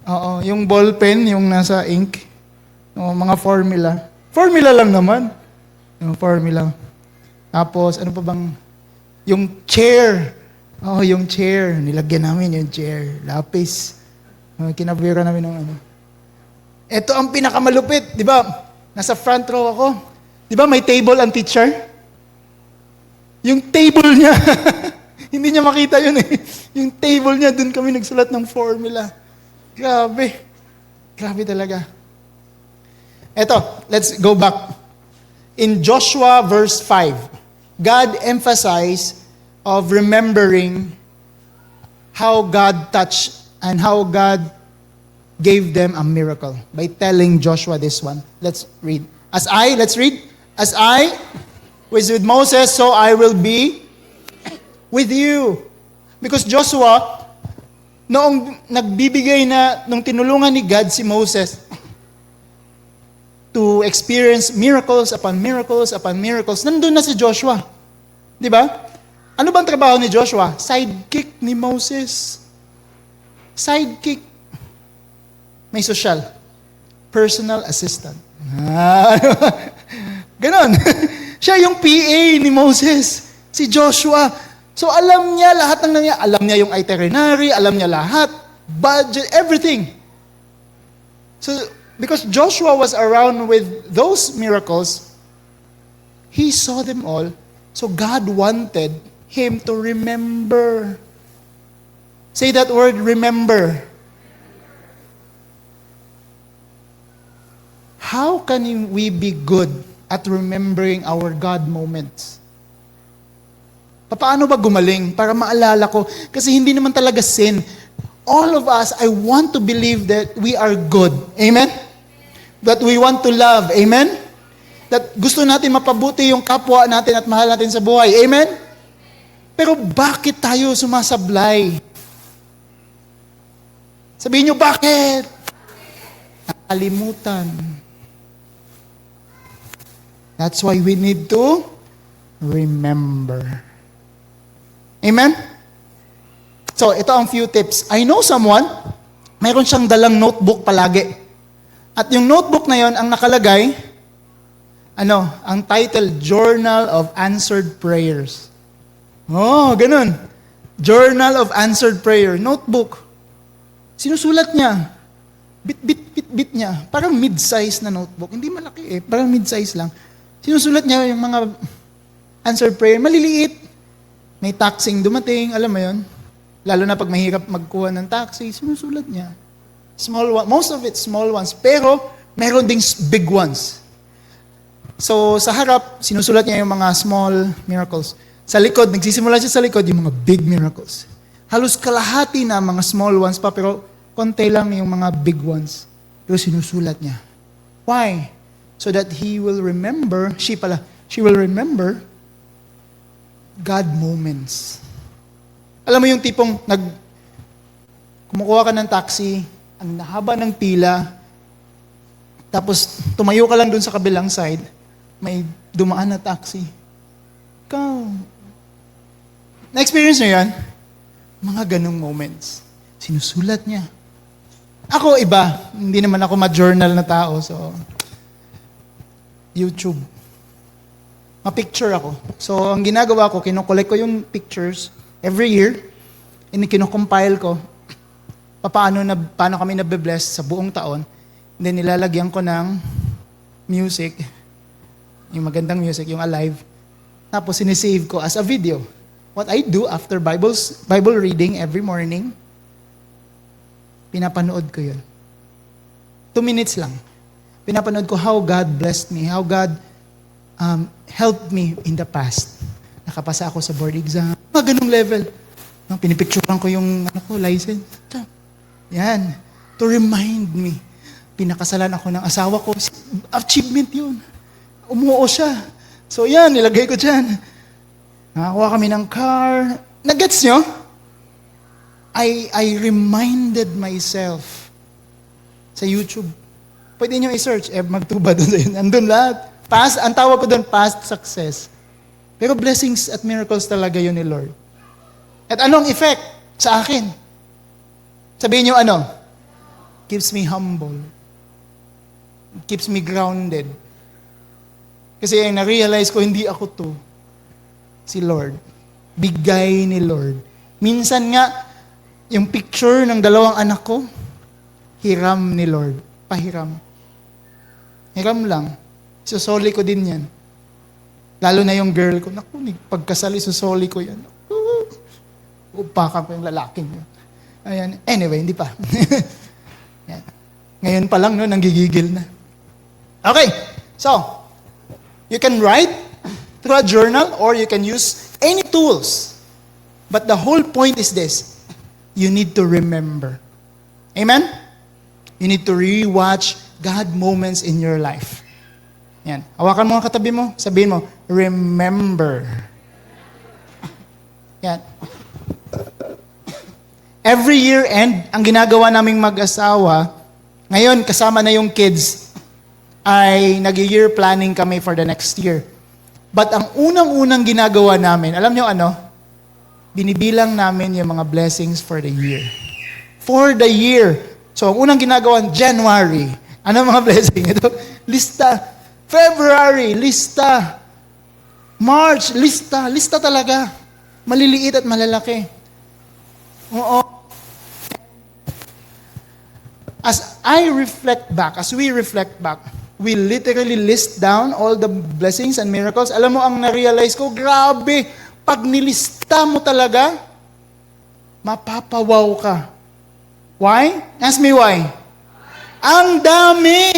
Oo, yung ball pen, yung nasa ink. Mga formula. Formula lang naman. Yung formula. Tapos, ano pa bang... Yung chair. Yung chair. Nilagyan namin yung chair. Lapis. Kinabira namin ng ano. Ito ang pinakamalupit. Di ba? Nasa front row ako. Di ba may table ang teacher? Yung table niya. Hindi niya makita yun eh. Yung table niya, dun kami nagsulat ng formula. Grabe. Grabe talaga. Eto, let's go back. In Joshua verse 5, God emphasized of remembering how God touched and how God gave them a miracle by telling Joshua this one. Let's read. Let's read. As I was with Moses, so I will be with you. Because Joshua, noong nagbibigay na, nung tinulungan ni God si Moses to experience miracles upon miracles upon miracles, nandun na si Joshua. Di ba? Ano bang trabaho ni Joshua? Sidekick ni Moses. Sidekick. May social. Personal assistant. Ganon. Siya yung PA ni Moses. Si Joshua. So alam niya lahat ng nangyayari. Alam niya yung itinerary, alam niya lahat. Budget, everything. So, because Joshua was around with those miracles, he saw them all. So God wanted him to remember. Say that word, remember. How can we be good at remembering our God moments? Paano ba gumaling? Para maalala ko. Kasi hindi naman talaga sin. All of us, I want to believe that we are good. Amen? That we want to love. Amen? That gusto natin mapabuti yung kapwa natin at mahal natin sa buhay. Amen? Pero bakit tayo sumasablay? Sabihin nyo, bakit? Nakalimutan. That's why we need to remember. Amen? So, ito ang few tips. I know someone, mayroon siyang dalang notebook palagi. At yung notebook na yon ang nakalagay, ang title, Journal of Answered Prayers. Ganun. Journal of Answered Prayer. Notebook. Sinusulat niya. Bit niya. Parang mid-size na notebook. Hindi malaki eh. Parang mid-size lang. Sinusulat niya yung mga answered prayer. Maliliit. May taxing dumating. Alam mo yun? Lalo na pag mahirap magkuha ng taxi, sinusulat niya. Small one. Most of it, small ones. Pero, meron ding big ones. So, sa harap, sinusulat niya yung mga small miracles. Sa likod, nagsisimula siya sa likod, yung mga big miracles. Halos kalahati na mga small ones pa, pero konti lang yung mga big ones. Pero sinusulat niya. Why? So that he will remember, she will remember God moments. Alam mo yung tipong kumukuha ka ng taxi, ang nahaba ng pila, tapos tumayo ka lang dun sa kabilang side, may dumaan na taxi. Ikaw. Na-experience nyo yan? Mga ganong moments. Sinusulat niya. Ako iba, hindi naman ako ma-journal na tao, so YouTube. Ma-picture ako. So, ang ginagawa ko, kinokollect ko yung pictures every year, kinocompile ko, paano kami nabe-bless sa buong taon, then nilalagyan ko ng music, yung magandang music, yung alive. Tapos sinisave ko as a video. What I do after Bible reading every morning, pinapanood ko yun. 2 minutes lang. Pinapanood ko how God blessed me, how God helped me in the past. Nakapasa ako sa board exam. Mga ganung level. No, pinipicturean ko yung license. Yan. To remind me. Pinakasalan ako ng asawa ko. Achievement yun. Umuo siya. So yan, nilagay ko dyan. Nakakuha kami ng car. Nagets nyo? I reminded myself sa YouTube. Pwede nyo i-search. Magtuba doon sa yun. Andun lahat. Ang tawag ko doon, past success. Pero blessings at miracles talaga yun ni Lord. At anong effect sa akin? Sabihin nyo ano? Keeps me humble. Keeps me grounded. Kasi yung na-realize ko, hindi ako to. Si Lord. Bigay ni Lord. Minsan nga, yung picture ng 2 anak ko, hiram ni Lord. Pahiram. Hiram lang. Isusoli ko din yan. Lalo na yung girl ko. Naku, pagkasal, isusoli ko yan. Upakan ko yung lalaking yun. Ayan. Anyway, hindi pa. Yan. Ngayon pa lang, no, nanggigigil na. Okay. So, you can write through a journal or you can use any tools. But the whole point is this. You need to remember. Amen? You need to rewatch God moments in your life. Yan. Hawakan mo ang katabi mo. Sabihin mo, remember. Yan. Every year end, ang ginagawa naming mag-asawa, ngayon kasama na yung kids, ay nag-year planning kami for the next year. But ang unang-unang ginagawa namin, alam nyo ano? Binibilang namin yung mga blessings for the year. For the year. So, ang unang ginagawa, January. Ano mga blessing? Ito, lista. February, lista. March, lista. Lista talaga. Maliliit at malalaki. Oo. As we reflect back, we literally list down all the blessings and miracles. Alam mo, ang na-realize ko, grabe, pag nilista mo talaga, mapapawaw ka. Why? Ask me why. Ang dami.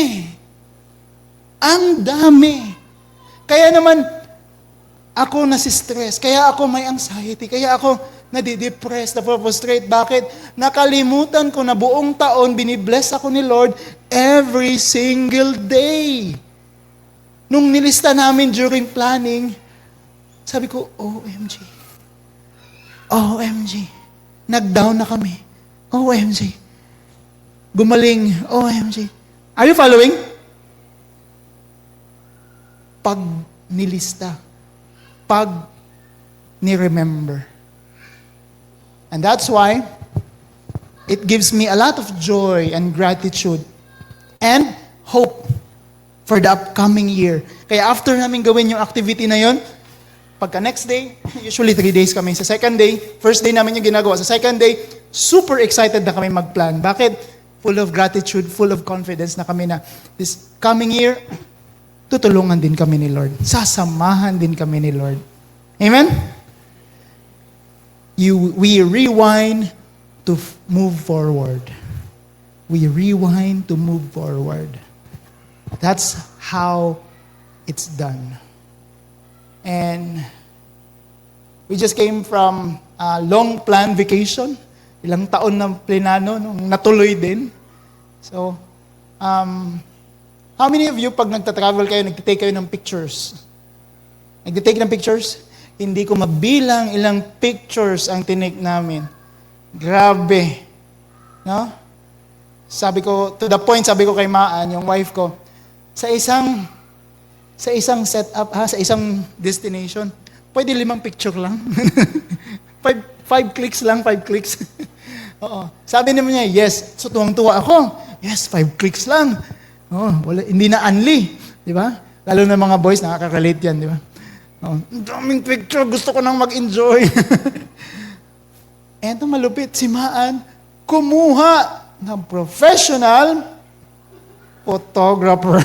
Ang dami. Kaya naman, ako nasistress. Kaya ako may anxiety. Kaya ako nadidepress, na-frustrate. Bakit? Nakalimutan ko na buong taon, binibless ako ni Lord every single day. Nung nilista namin during planning, sabi ko, OMG. OMG. Nag-down na kami. OMG. Gumaling. OMG. Are you following? Pag nilista. Pag ni-remember. And that's why it gives me a lot of joy and gratitude and hope for the upcoming year. Kaya after namin gawin yung activity na yon, pagka next day, usually 3 days kami. Sa second day, first day namin yung ginagawa. Sa second day, super excited na kami mag-plan. Bakit? Full of gratitude, full of confidence na kami na this coming year, tutulungan din kami ni Lord. Sasamahan din kami ni Lord. Amen? We rewind to move forward. We rewind to move forward. That's how it's done. And we just came from a long planned vacation. Ilang taon na plinano, nung natuloy din. So, how many of you, pag nagta-travel kayo, nagtitake kayo ng pictures? Nagtitake ng pictures? Hindi ko mabilang ilang pictures ang tinake namin. Grabe. No? Sabi ko, to the point, sabi ko kay Maan, yung wife ko, sa isang setup, sa isang destination, pwede 5 picture lang. 5 clicks lang, 5 clicks. Oo. Sabi naman niya, yes. So, tuwang-tuwa ako. Yes, 5 clicks lang. Oh, hindi na unli. Di ba? Lalo na mga boys, nakaka-relate yan, di ba? Oh, daming picture, gusto ko nang mag-enjoy. Eto malupit, si Maan, kumuha ng professional photographer.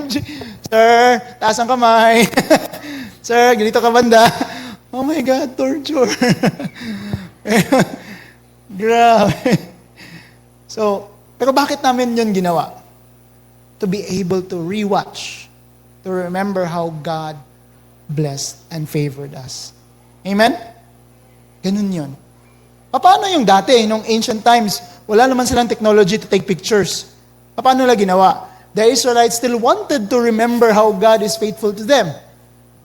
OMG. Sir, taas ang kamay. Sir, ganito ka banda. Oh my God, torture. Grabe. So, pero bakit namin yun ginawa? To be able to rewatch, to remember how God blessed and favored us. Amen? Ganun yun. Paano yung dati, nung ancient times, wala naman silang technology to take pictures. Paano nila ginawa? The Israelites still wanted to remember how God is faithful to them.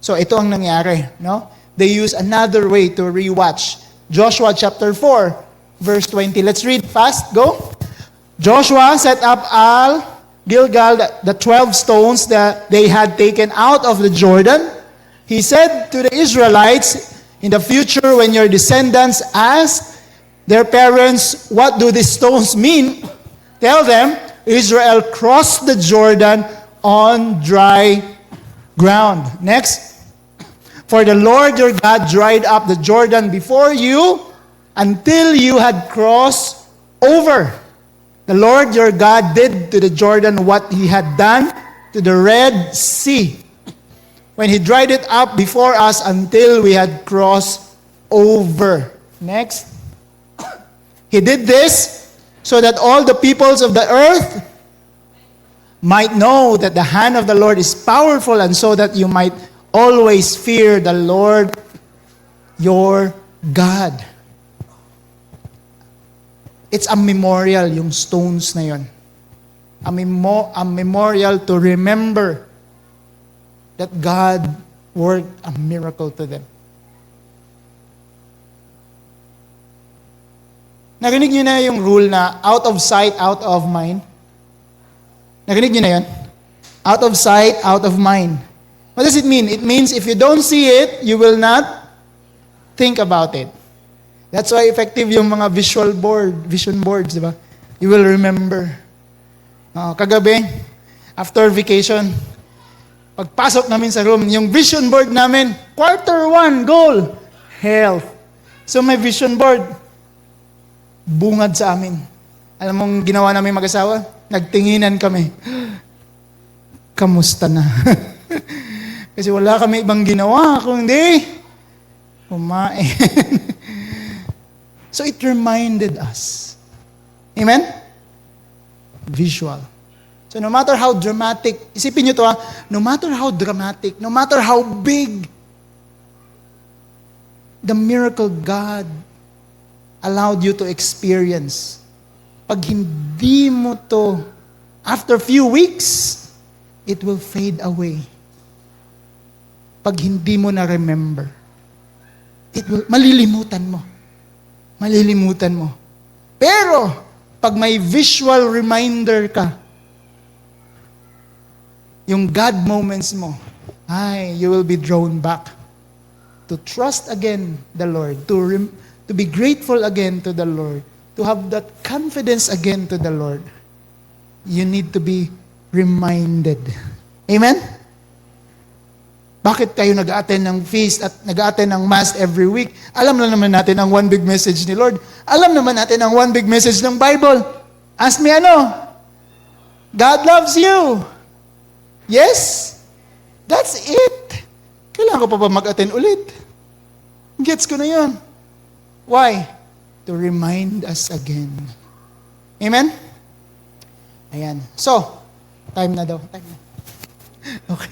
So ito ang nangyari, no? They use another way to rewatch. Joshua chapter 4, verse 20. Let's read fast. Go. Joshua set up Gilgal, the 12 stones that they had taken out of the Jordan. He said to the Israelites, in the future when your descendants ask their parents, what do these stones mean? Tell them, Israel crossed the Jordan on dry ground. Next. For the Lord your God dried up the Jordan before you until you had crossed over. The Lord your God did to the Jordan what he had done to the Red Sea, when he dried it up before us until we had crossed over. Next. He did this so that all the peoples of the earth might know that the hand of the Lord is powerful, and so that you might always fear the Lord your God. It's a memorial, yung stones na yun. A memorial to remember that God worked a miracle to them. Narinig nyo na yung rule na out of sight, out of mind? Narinig nyo na yun? Out of sight, out of mind. What does it mean? It means if you don't see it, you will not think about it. That's why effective yung mga vision boards, di ba? You will remember. Kagabi, after vacation, pagpasok namin sa room, yung vision board namin, quarter 1 goal, health. So may vision board, bungad sa amin. Alam mong ginawa namin mag-asawa? Nagtinginan kami. Kamusta na? Kasi wala kami ibang ginawa, kundi kumain. So it reminded us. Amen? Visual. So no matter how dramatic, isipin nyo to no matter how dramatic, no matter how big, the miracle God allowed you to experience, pag hindi mo to, after few weeks, it will fade away. Pag hindi mo na-remember, malilimutan mo. Malilimutan mo. Pero, pag may visual reminder ka, yung God moments mo, you will be drawn back to trust again the Lord, to be grateful again to the Lord, to have that confidence again to the Lord. You need to be reminded. Amen? Bakit kayo nag-attend ng feast at nag-attend ng mass every week? Alam na naman natin ang one big message ni Lord. Alam naman natin ang one big message ng Bible. Ask me God loves you. Yes? That's it. Kailangan ko pa ba mag-attend ulit? Gets ko na yun. Why? To remind us again. Amen? Ayan. So, time na daw. Time na. Okay.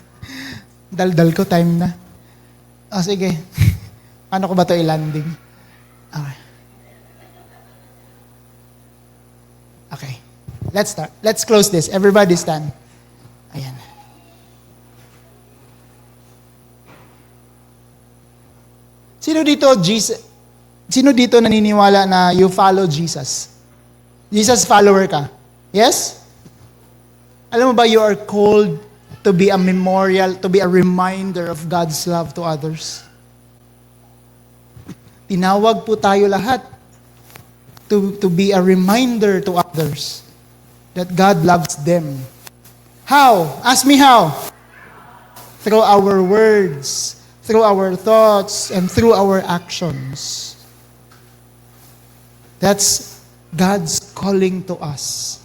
Daldal ko, time na. Sige. Paano ko ba ito i-landing? Okay. Okay. Let's start. Let's close this. Everybody stand. Ayan. Sino dito naniniwala na you follow Jesus? Jesus follower ka? Yes? Alam mo ba, you are called to be a memorial, to be a reminder of God's love to others. Tinawag po tayo lahat to be a reminder to others that God loves them. How? Ask me how? Through our words, through our thoughts, and through our actions. That's God's calling to us,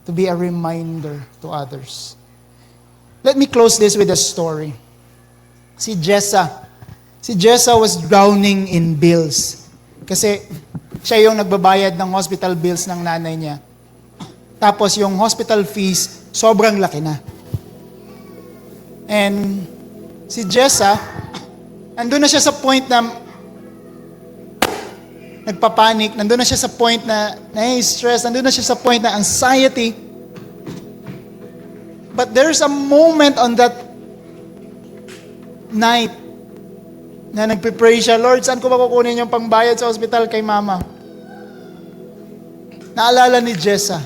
to be a reminder to others. Let me close this with a story. Si Jessa was drowning in bills. Kasi siya yung nagbabayad ng hospital bills ng nanay niya. Tapos yung hospital fees, sobrang laki na. And si Jessa, nandun na siya sa point na nagpapanik, nandun na siya sa point na nai-stress, nandun na siya sa point na anxiety. But there's a moment on that night na nagpe-pray siya, Lord, saan ko ba kukunin yung pangbayad sa hospital kay mama? Naalala ni Jessa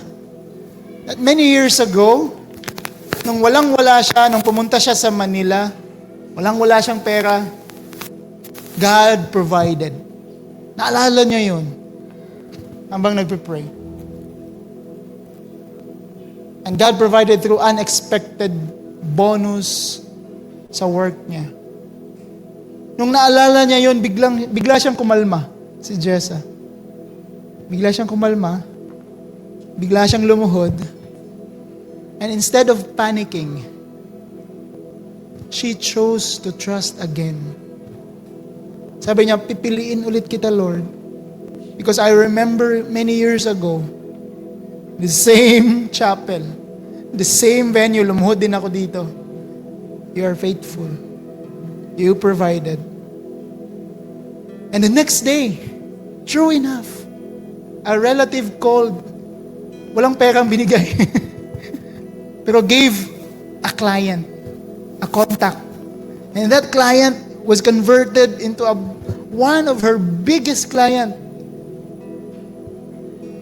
that many years ago, nung walang-wala siya, nung pumunta siya sa Manila, walang-wala siyang pera, God provided. Naalala niya yun habang nagpe-pray. And God provided through unexpected bonus sa work niya. Nung naalala niya yun, bigla siyang kumalma, si Jessa. Bigla siyang kumalma, bigla siyang lumuhod, and instead of panicking, she chose to trust again. Sabi niya, pipiliin ulit kita, Lord. Because I remember many years ago, the same chapel, the same venue, lumuhod din ako dito. You are faithful. You provided. And the next day, true enough, a relative called. Walang perang binigay. Pero gave a client, a contact. And that client was converted into one of her biggest client.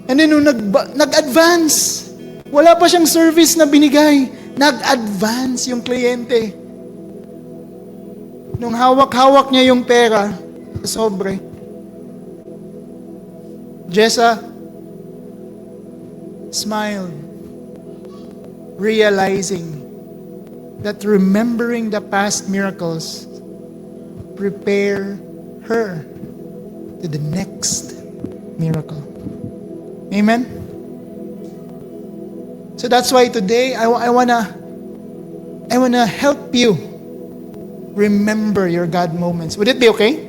And then nung nag-advance, wala pa siyang service na binigay, nag-advance yung kliyente. Nung hawak-hawak niya yung pera, sobre. Jessa smiled, realizing that remembering the past miracles prepare her to the next miracle. Amen? So that's why today I wanna help you remember your God moments. Would it be okay?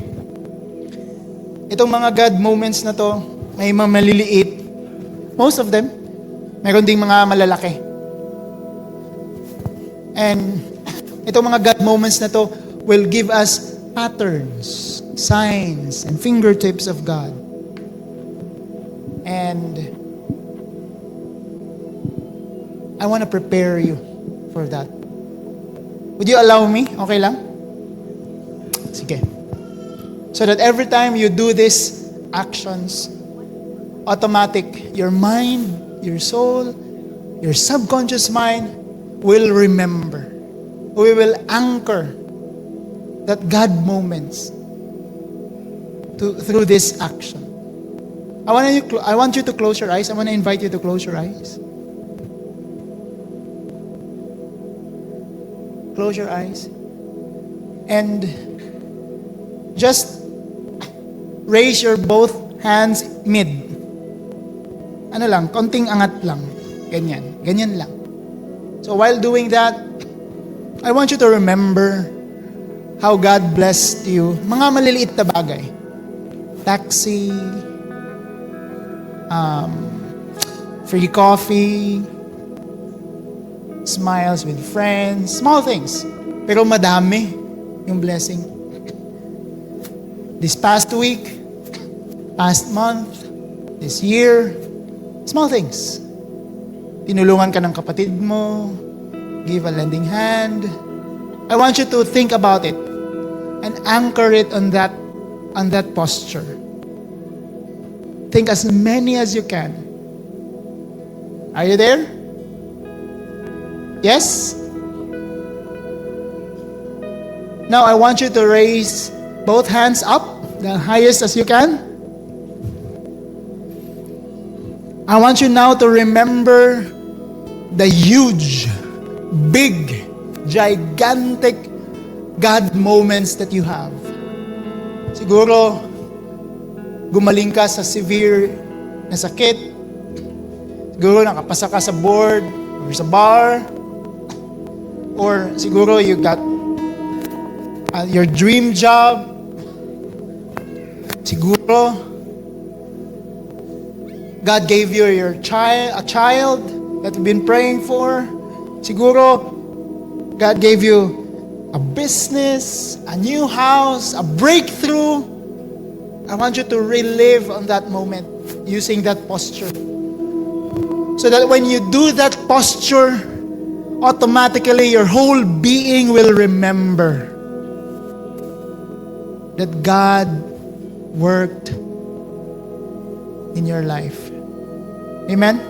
Itong mga God moments na to, may mga maliliit. Most of them, mayroon ding mga malalaki. And itong mga God moments na to will give us patterns, signs, and fingertips of God. And I want to prepare you for that. Would you allow me? Okay lang? Sige. So that every time you do these actions, automatic, your mind, your soul, your subconscious mind will remember. We will anchor that God moments through this action. I want you to close your eyes. I want to invite you to close your eyes. Close your eyes. And just raise your both hands mid. Ano lang, konting angat lang. Ganyan. Ganyan lang. So while doing that, I want you to remember how God blessed you. Mga maliliit na bagay. Taxi, free coffee, smiles with friends, small things. Pero madami yung blessing. This past week, past month, this year, small things. Tinulungan ka ng kapatid mo, give a lending hand. I want you to think about it and anchor it on that posture. Think as many as you can. Are you there? Yes? Now I want you to raise both hands up, the highest as you can. I want you now to remember the huge, big, gigantic God moments that you have. Siguro, gumaling ka sa severe na sakit. Siguro nakapasa ka sa board or sa bar. Or siguro you got your dream job. Siguro God gave you a child that you've been praying for. Siguro God gave you a business, a new house, a breakthrough. I want you to relive on that moment using that posture. So that when you do that posture, automatically your whole being will remember that God worked in your life. Amen?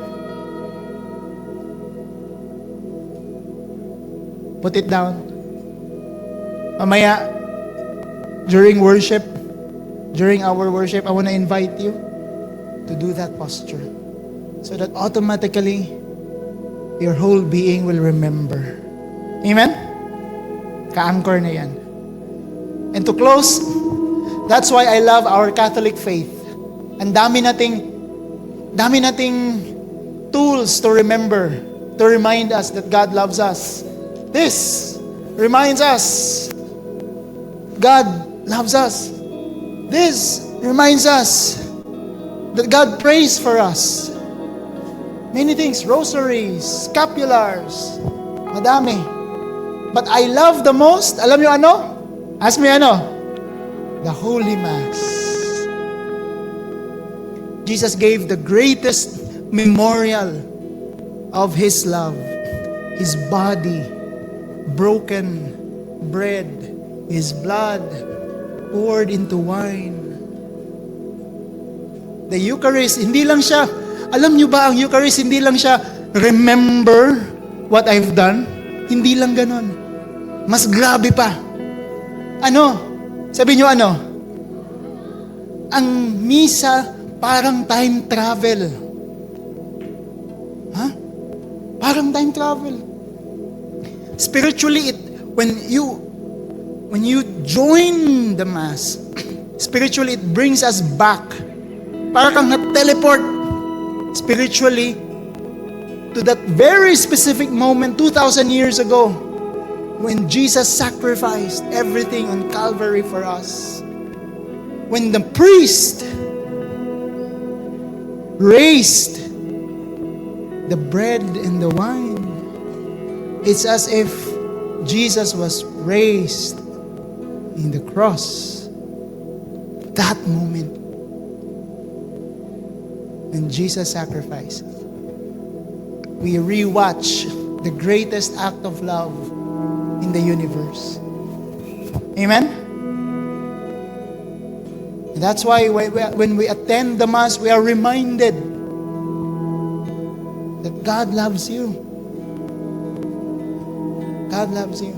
Put it down. Mamaya, during our worship, I want to invite you to do that posture. So that automatically, your whole being will remember. Amen? Ka-anchor na yan. And to close, that's why I love our Catholic faith. Ang dami nating tools to remember, to remind us that God loves us. This reminds us God loves us. This reminds us that God prays for us. Many things, rosaries, scapulars, madami. But I love the most, alam niyo ano? Ask me ano? The Holy Mass. Jesus gave the greatest memorial of His love. His body, broken bread, His blood poured into wine. The Eucharist, hindi lang siya, alam niyo ba ang Eucharist, hindi lang siya, remember what I've done? Hindi lang ganon. Mas grabe pa. Ano? Sabi niyo ano? Ang misa parang time travel. Ha? Parang time travel. Spiritually, when you join the Mass, spiritually it brings us back. Para kang na-teleport spiritually to that very specific moment 2,000 years ago when Jesus sacrificed everything on Calvary for us. When the priest raised the bread and the wine, it's as if Jesus was raised in the cross. That moment when Jesus sacrificed, we rewatch the greatest act of love in the universe. Amen? That's why when we attend the Mass, we are reminded that God loves you. God loves you.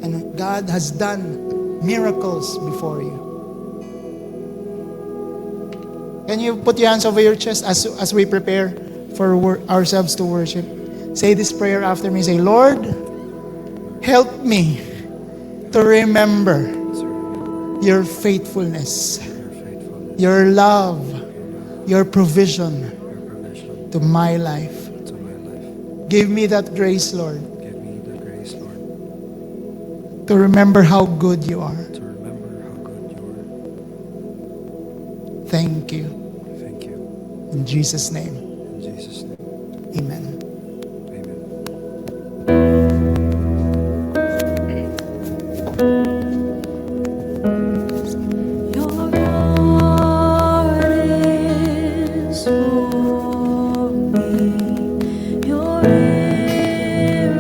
And God has done miracles before you. Can you put your hands over your chest as we prepare for ourselves to worship? Say this prayer after me. Say, Lord, help me to remember your faithfulness, your love, your provision to my life. Give me that grace, Lord, to remember how good you are. Thank you. In Jesus' name. Amen. Your heart is for me. Your ear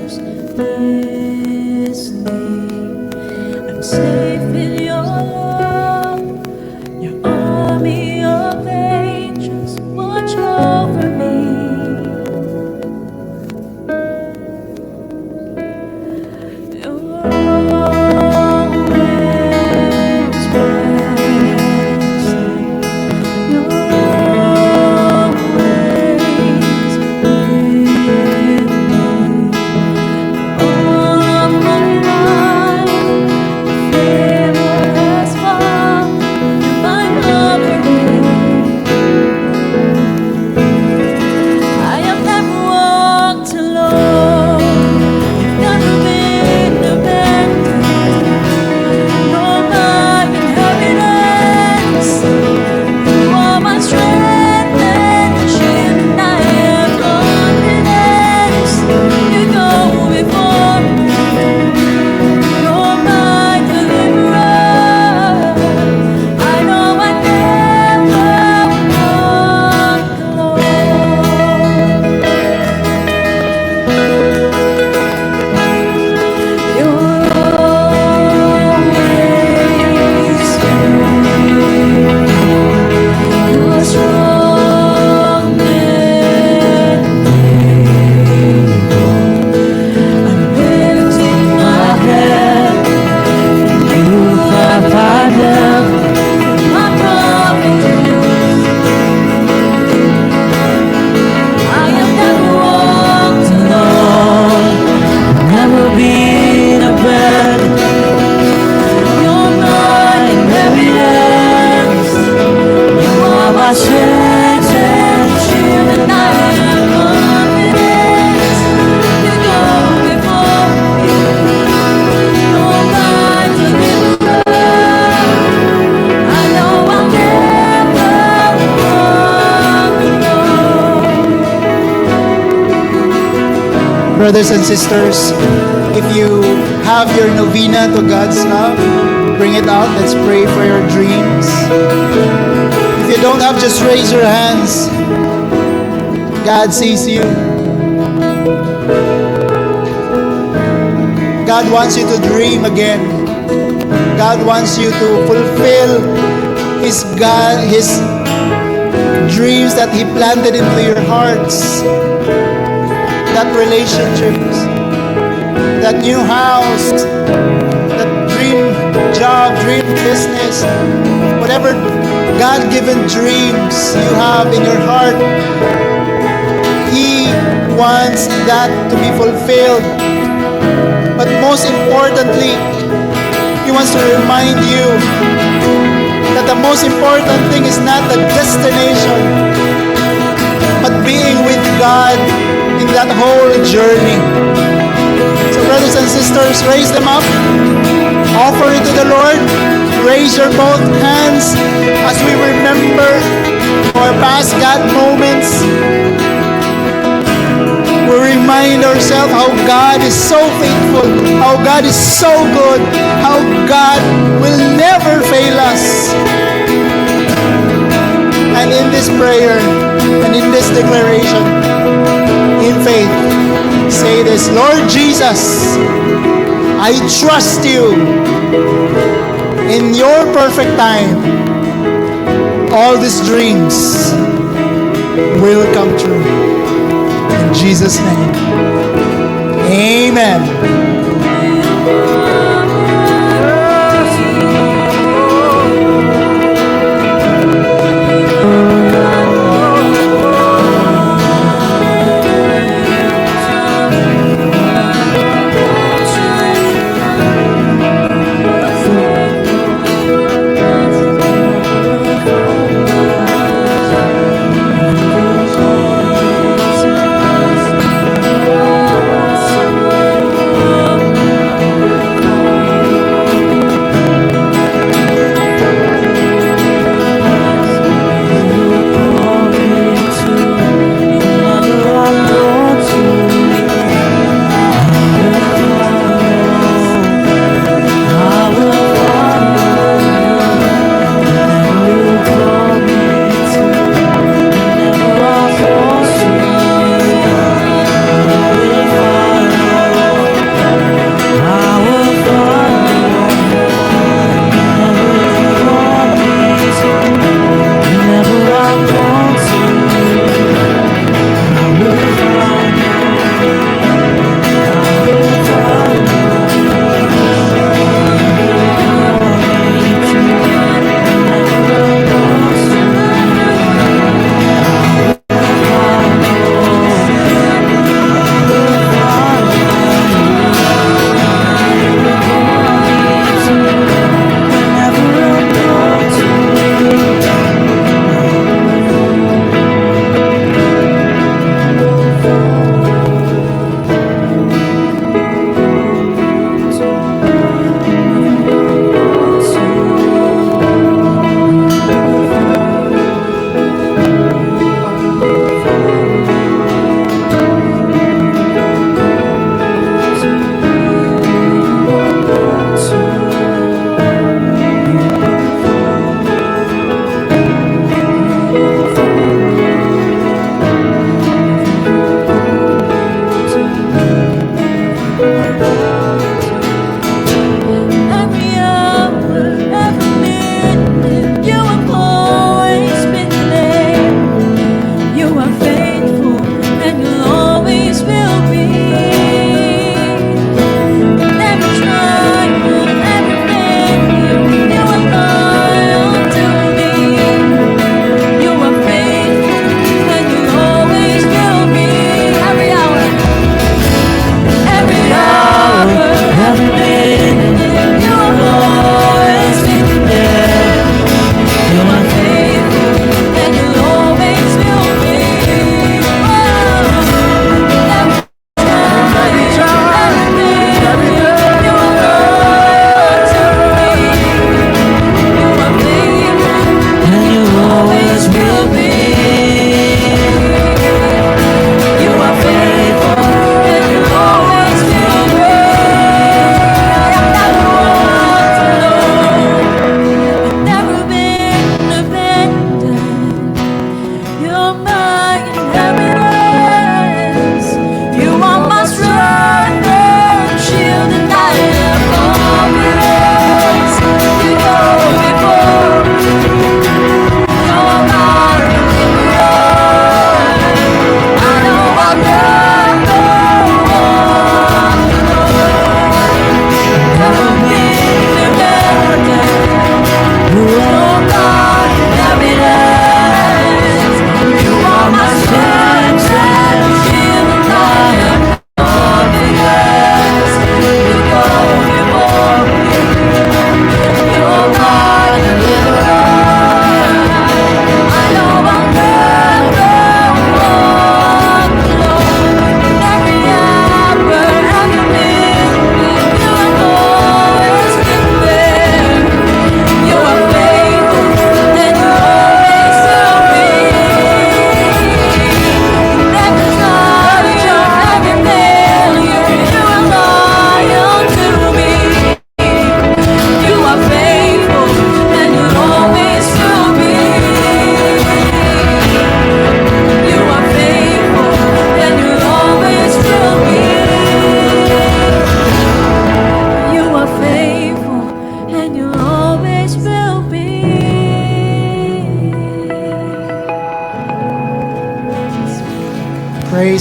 is listening. I'm safe in your love. Your army of angels watch over me. You're always present. You're always with me. All of my life, the favor brothers and sisters, if you have your novena to God's love, bring it out. Let's pray for your dreams. If you don't have, just raise your hands. God sees you. God wants you to dream again. God wants you to fulfill His dreams that He planted into your hearts. That relationships, that new house, that dream job, dream business, whatever God-given dreams you have in your heart, He wants that to be fulfilled. But most importantly, He wants to remind you that the most important thing is not the destination, but being with God in that whole journey. So brothers and sisters, raise them up. Offer it to the Lord. Raise your both hands as we remember our past God moments. We remind ourselves how God is so faithful, how God is so good, how God will never fail us. And in this prayer and in this declaration, in faith, say this: Lord Jesus, I trust you. In your perfect time, all these dreams will come true. In Jesus' name, amen.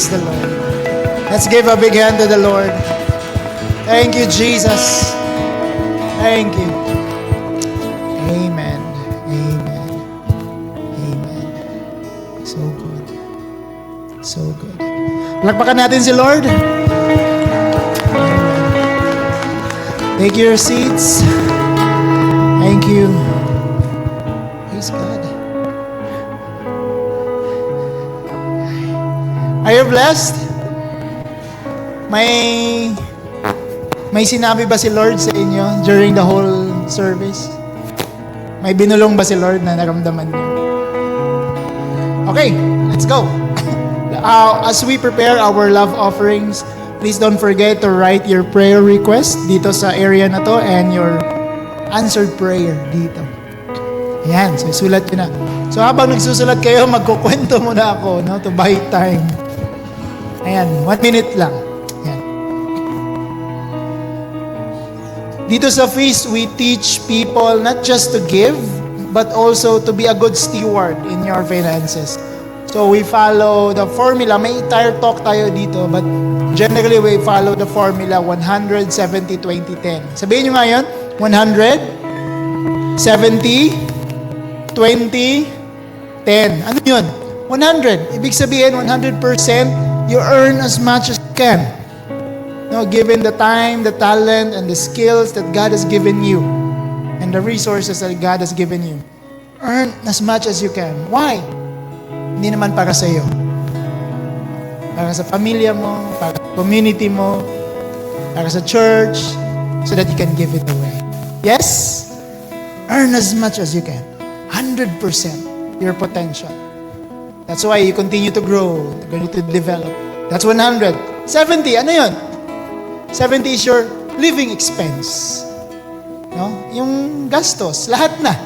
Praise the Lord. Let's give a big hand to the Lord. Thank you, Jesus. Thank you. Amen. Amen. Amen. So good. So good. Palakpakan natin si Lord. Take your seats. Thank you. Praise God. Are you blessed? May sinabi ba si Lord sa inyo during the whole service? May binulong ba si Lord na naramdaman niyo? Okay, let's go. As we prepare our love offerings, please don't forget to write your prayer request dito sa area na to and your answered prayer dito. Ayan, so isulat nyo na. So habang nagsusulat kayo, magkukwento muna ako, no, to buy time. Ayan, 1 minute lang. Ayan. Dito sa feast, we teach people not just to give, but also to be a good steward in your finances. So we follow the formula. May entire talk tayo dito, but generally we follow the formula 100, 70, 20, 10. Sabihin nyo nga yun, 100, 70, 20, 10. Ano yun? 100. Ibig sabihin, 100% you earn as much as you can. No, given the time, the talent, and the skills that God has given you, and the resources that God has given you. Earn as much as you can. Why? Hindi naman para sa iyo. Para sa pamilya mo, para sa community mo, para sa church, so that you can give it away. Yes? Earn as much as you can. 100% your potential. That's why you continue to grow, continue to develop. That's 100. 70, ano yun? 70 is your living expense. No? Yung gastos, lahat na.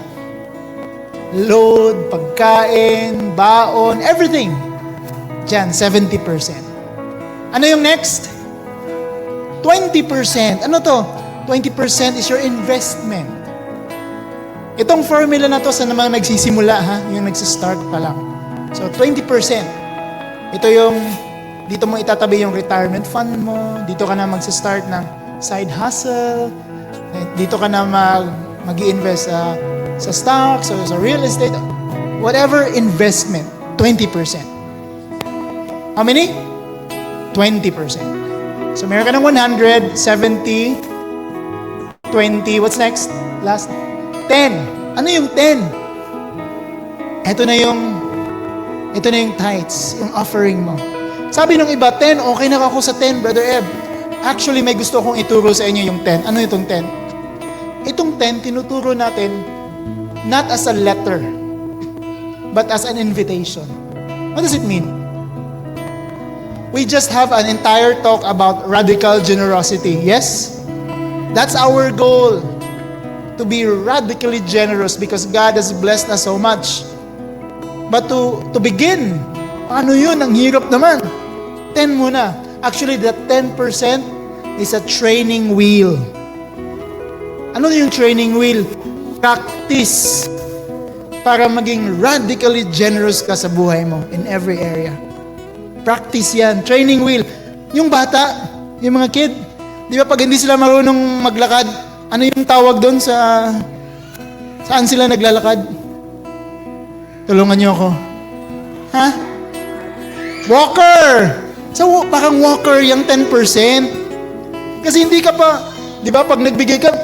Load, pagkain, baon, everything. Diyan, 70%. Ano yung next? 20%. Ano to? 20% is your investment. Itong formula na to sa namang nagsisimula, ha? Yung nagsistart pa lang. So, 20%. Ito yung, dito mo itatabi yung retirement fund mo, dito ka na magsistart ng side hustle, dito ka na mag-i-invest sa stocks or sa real estate, whatever investment, 20%. How many? 20%. So, meron ka ng 100, 70, 20, what's next? Last? 10. Ano yung 10? Ito na yung tithes, yung offering mo. Sabi ng iba, 10, okay na ako sa 10, Brother Eb. Actually, may gusto kong ituro sa inyo yung 10. Ano itong 10? Itong 10, tinuturo natin not as a letter, but as an invitation. What does it mean? We just have an entire talk about radical generosity. Yes? That's our goal. To be radically generous because God has blessed us so much. But to begin, ano yun? Ang hirap naman. 10 muna. Actually, that 10% is a training wheel. Ano yung training wheel? Practice para maging radically generous ka sa buhay mo in every area. Practice yan. Training wheel. Yung bata, yung mga kid, di ba pag hindi sila marunong maglakad, ano yung tawag doon saan sila naglalakad? Tulungan niyo ako. Ha? Walker! So, parang walker yung 10%. Kasi hindi ka pa, di ba, pag nagbigay ka,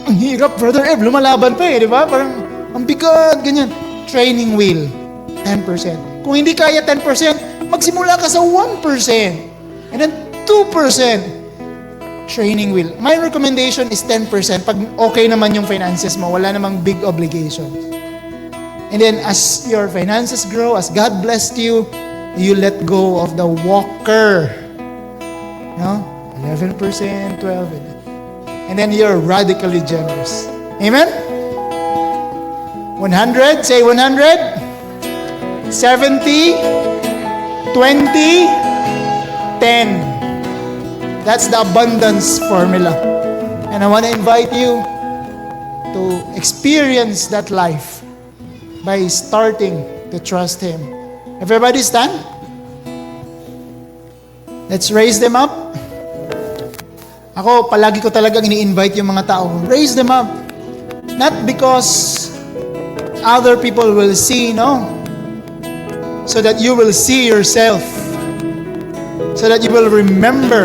ang hirap, Brother Eb, lumalaban pa di ba? Parang, ang bigat, ganyan. Training wheel, 10%. Kung hindi kaya 10%, magsimula ka sa 1%. And then 2%. Training wheel. My recommendation is 10% pag okay naman yung finances mo, wala namang big obligations. And then as your finances grow, as God blessed you, you let go of the walker. No? 11%, 12%. And then you're radically generous. Amen? 100, say 100. 70, 20, 10. That's the abundance formula. And I want to invite you to experience that life by starting to trust Him. Everybody stand. Let's raise them up. Ako, palagi ko talagang ini-invite yung mga tao. Raise them up. Not because other people will see, no? So that you will see yourself. So that you will remember.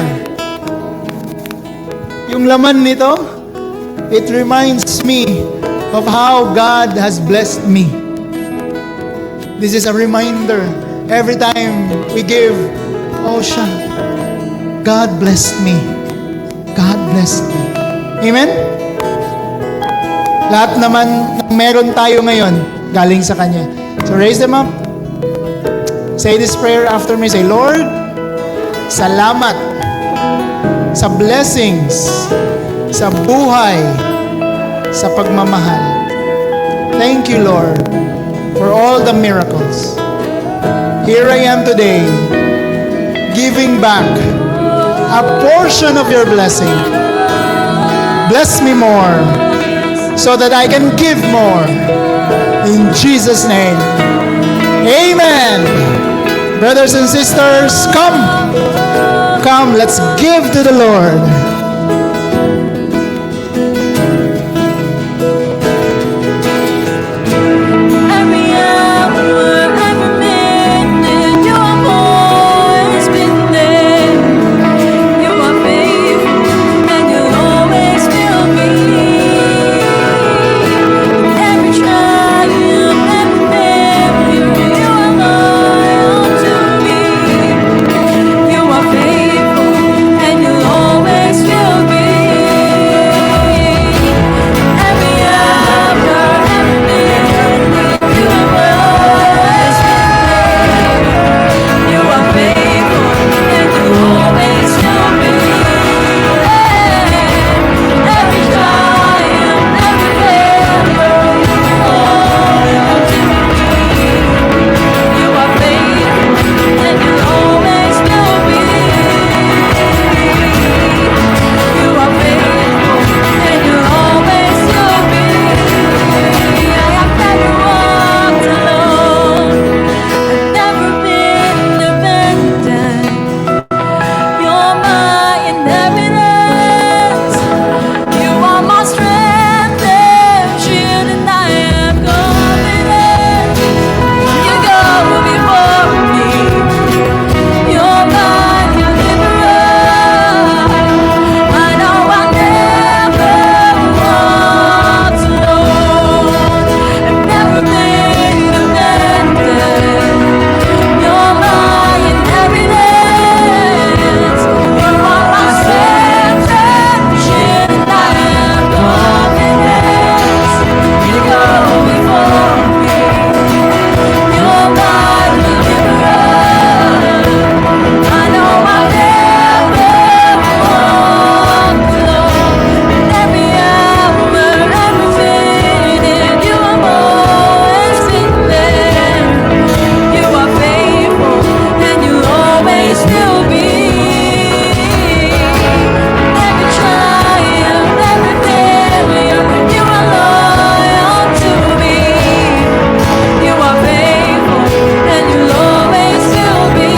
Yung laman nito, it reminds me of how God has blessed me. This is a reminder. Every time we give, oh siya, God blessed me. God blessed me. Amen? Lahat naman ng meron tayo ngayon, galing sa Kanya. So raise them up. Say this prayer after me. Say, Lord, salamat sa blessings, sa buhay, sa pagmamahal. Thank you, Lord, for all the miracles. Here I am today, giving back a portion of your blessing. Bless me more so that I can give more. In Jesus' name. Amen. Brothers and sisters, come. Come, let's give to the Lord. Every hour, every minute, you have always been there. You are faithful, and you'll always will be. Every triumph, every failure, you are loyal to me. You are faithful, and you'll always will be. Every hour, every minute, you have always been there. You are faithful, and you always will be. Every triumph, every failure, you are loyal to me. You are faithful, and you always will be. You are faithful, and you always will be. I have never walked alone. I've never been dependent. You're my inheritance. You are my strength and shield, and I am confident. You go before me. You're my deliverer. I know I'll never walk alone. I've never been dependent. You're my inheritance. You are my strength and shield, and I am confident. You go before me. You're my deliverer. I know I'll never walk alone. In every hour, every minute, you have always been there. You are faithful, and you always will be. Every triumph, every failure, you are loyal to me. You are faithful, and you always will be.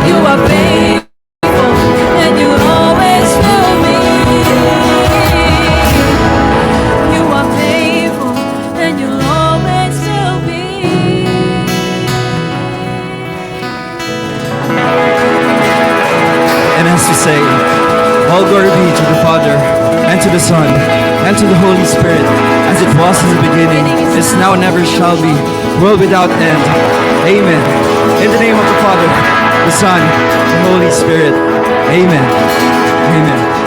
You are faithful, and you always will be. You are faithful, and you always will be. And as we say, all glory be to the Father, and to the Son, and to the Holy Spirit, as it was in the beginning, is now, and ever shall be, world without end. Amen. In the name of the Father, the Son, the Holy Spirit. Amen. Amen.